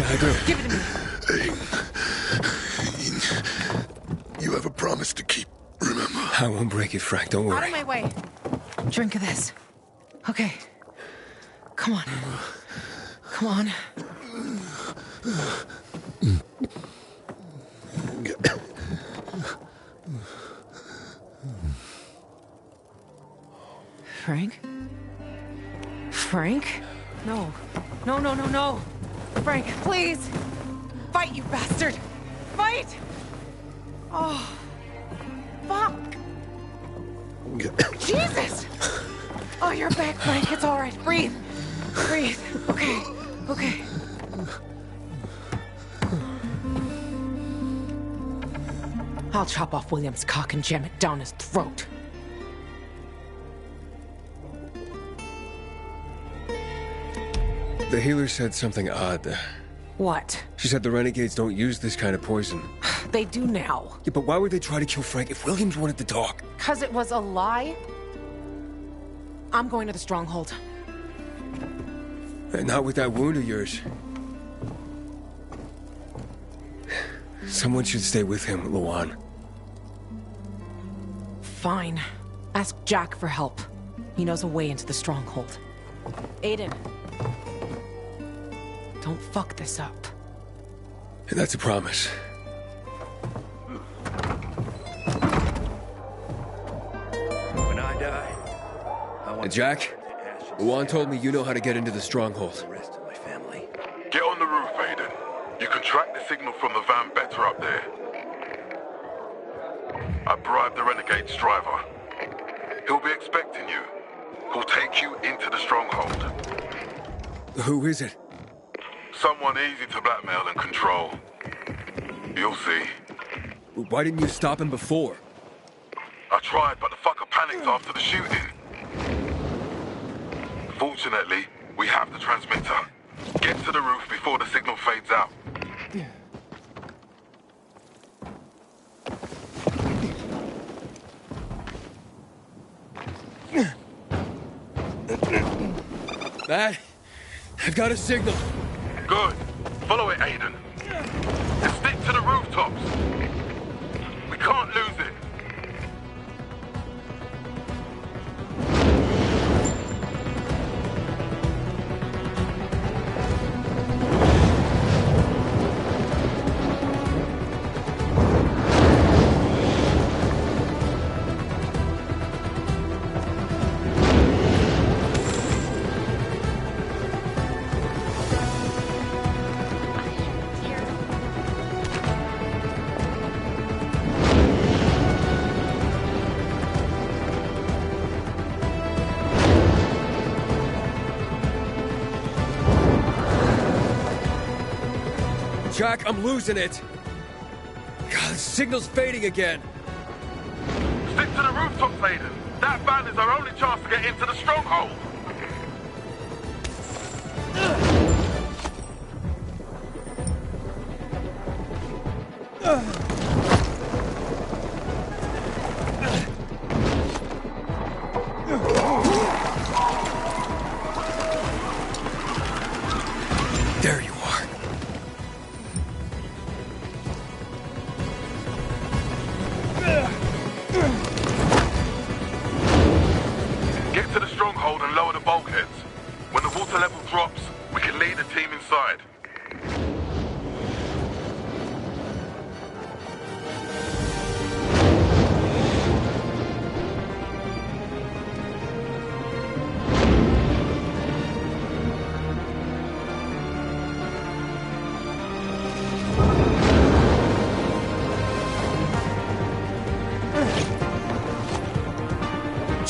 I do. Give it to me. You have a promise to keep, remember? I won't break it, Frank. Don't Out worry. of my way. Drink of this. Okay. Come on. Come on. Frank? Frank? No. No, no, no, no. Frank, please. Fight, you bastard. Fight! Oh. Fuck. Jesus! Oh, you're back, Frank. It's all right. Breathe. Breathe. Okay. Okay. I'll chop off William's cock and jam it down his throat. The healer said something odd. What? She said the renegades don't use this kind of poison. They do now. Yeah, but why would they try to kill Frank if Williams wanted to talk? 'Cause it was a lie? I'm going to the stronghold. Not with that wound of yours. Someone should stay with him, Luan. Fine. Ask Jack for help. He knows a way into the stronghold. Aiden. Don't fuck this up. That's a promise. When I die, I want Jack, Luan told me you know how to get into the stronghold. Get on the roof, Aiden. You can track the signal from the van better up there. I bribed the Renegade's driver. He'll be expecting you. He'll take you into the stronghold. Who is it? Someone easy to blackmail and control. You'll see. Why didn't you stop him before? I tried, but the fucker panicked after the shooting. Fortunately, we have the transmitter. Get to the roof before the signal fades out. Matt, I've got a signal. Good. Follow it, Aiden. And stick to the rooftops. We can't lose it. Jack, I'm losing it. God, the signal's fading again. Stick to the rooftops, Aiden. That van is our only chance to get into the stronghold. There you are. Get to the stronghold and lower the bulkheads. When the water level drops, we can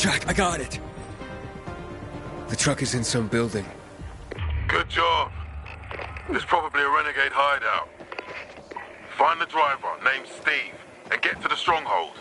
Jack, I got it. The truck is in some building. Good job. It's probably a renegade hideout. Find the driver, named Steve, and get to the stronghold.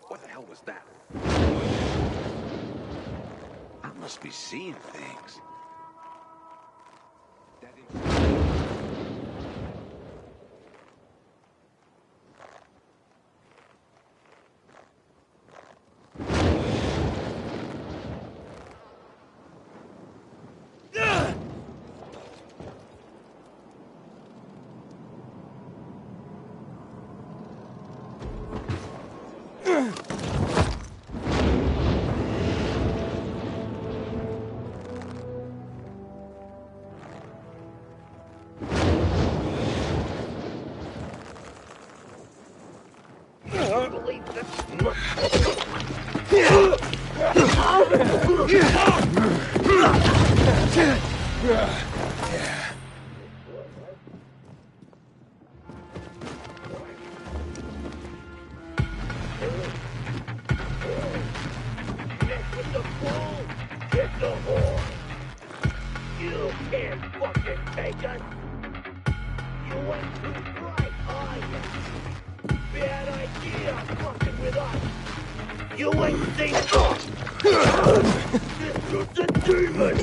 What the hell was that? I must be seeing things. You can't fucking take us! You went too bright, bad idea fucking with us! You ain't seen it! This dude's a demon!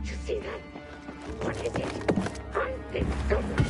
You see that? What is it? I think something.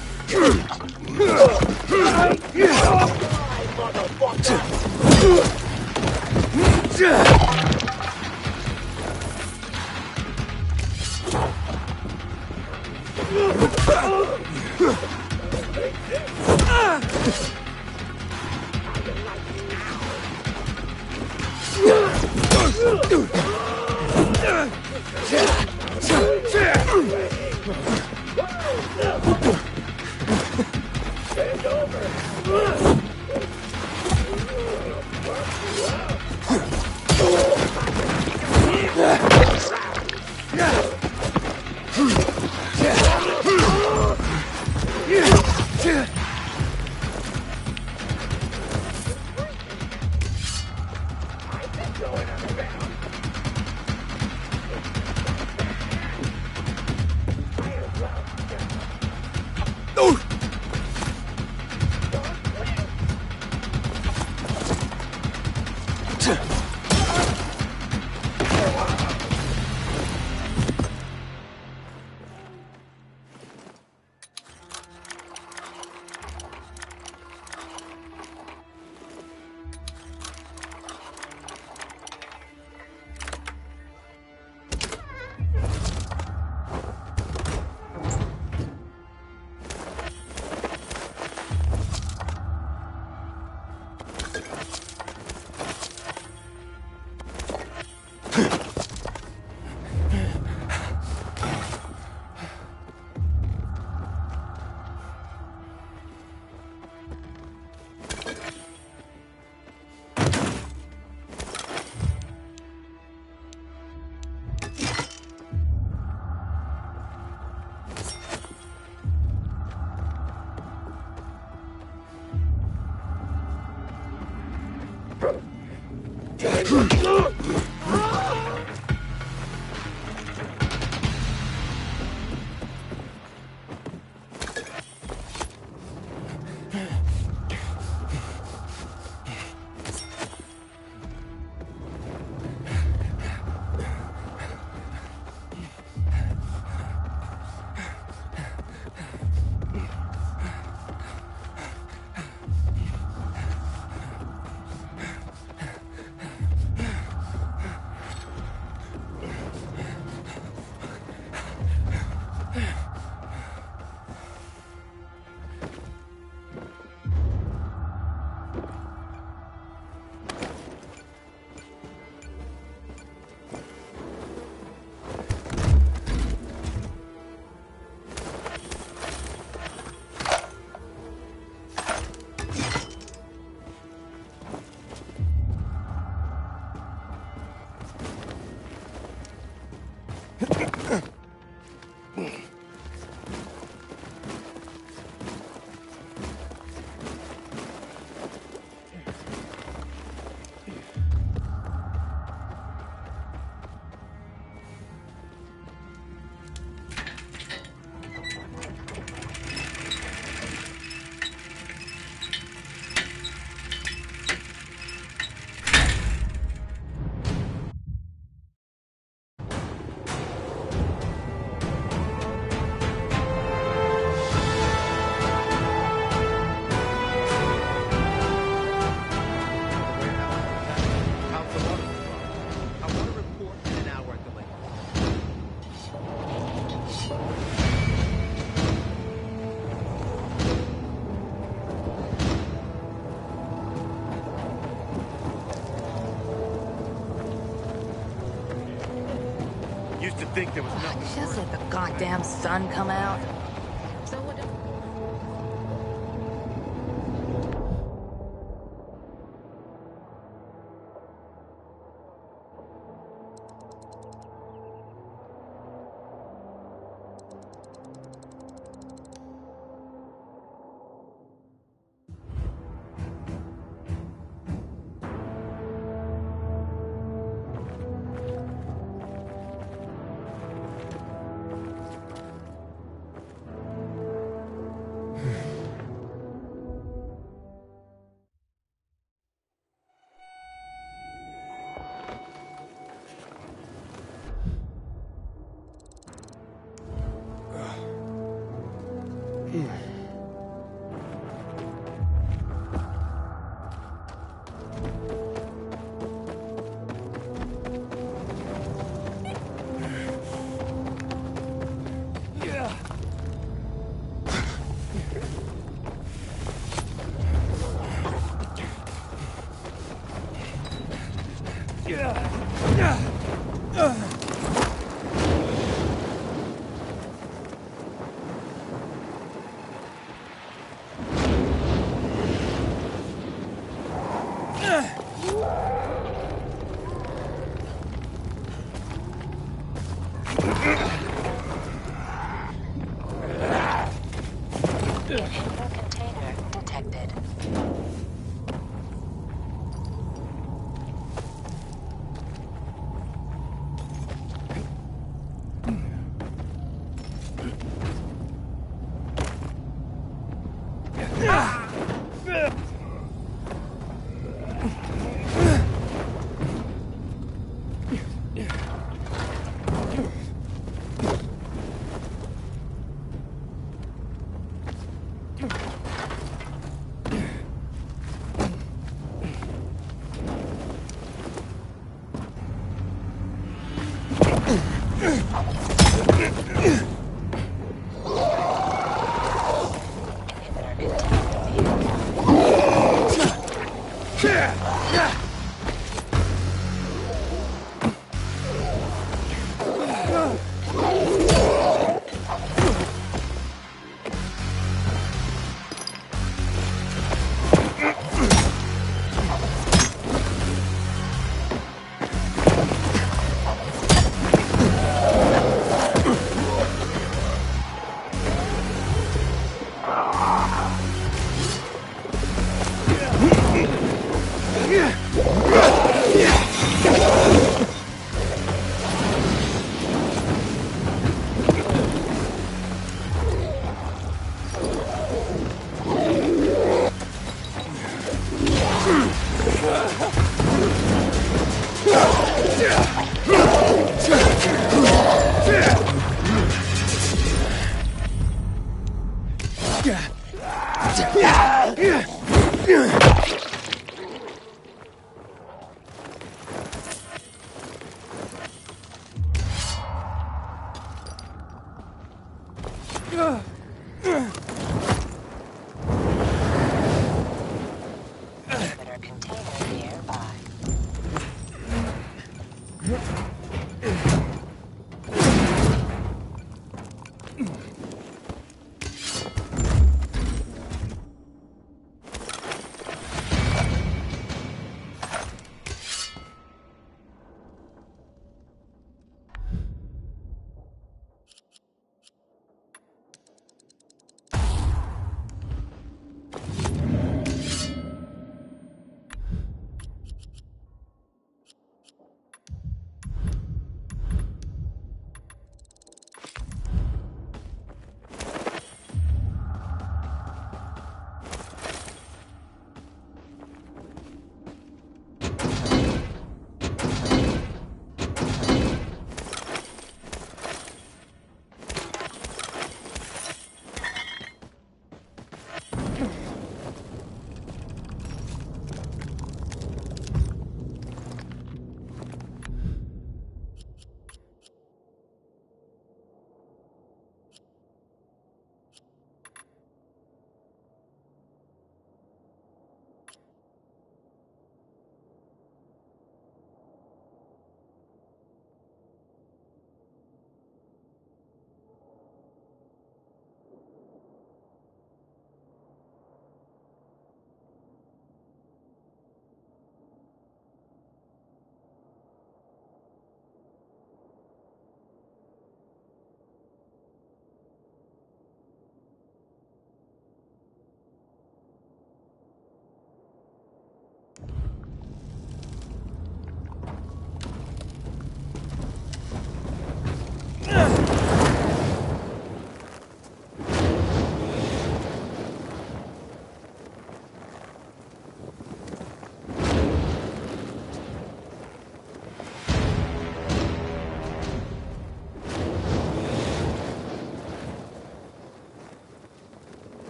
think there was nothing Just let the goddamn sun come out.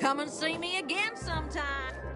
Come and see me again sometime.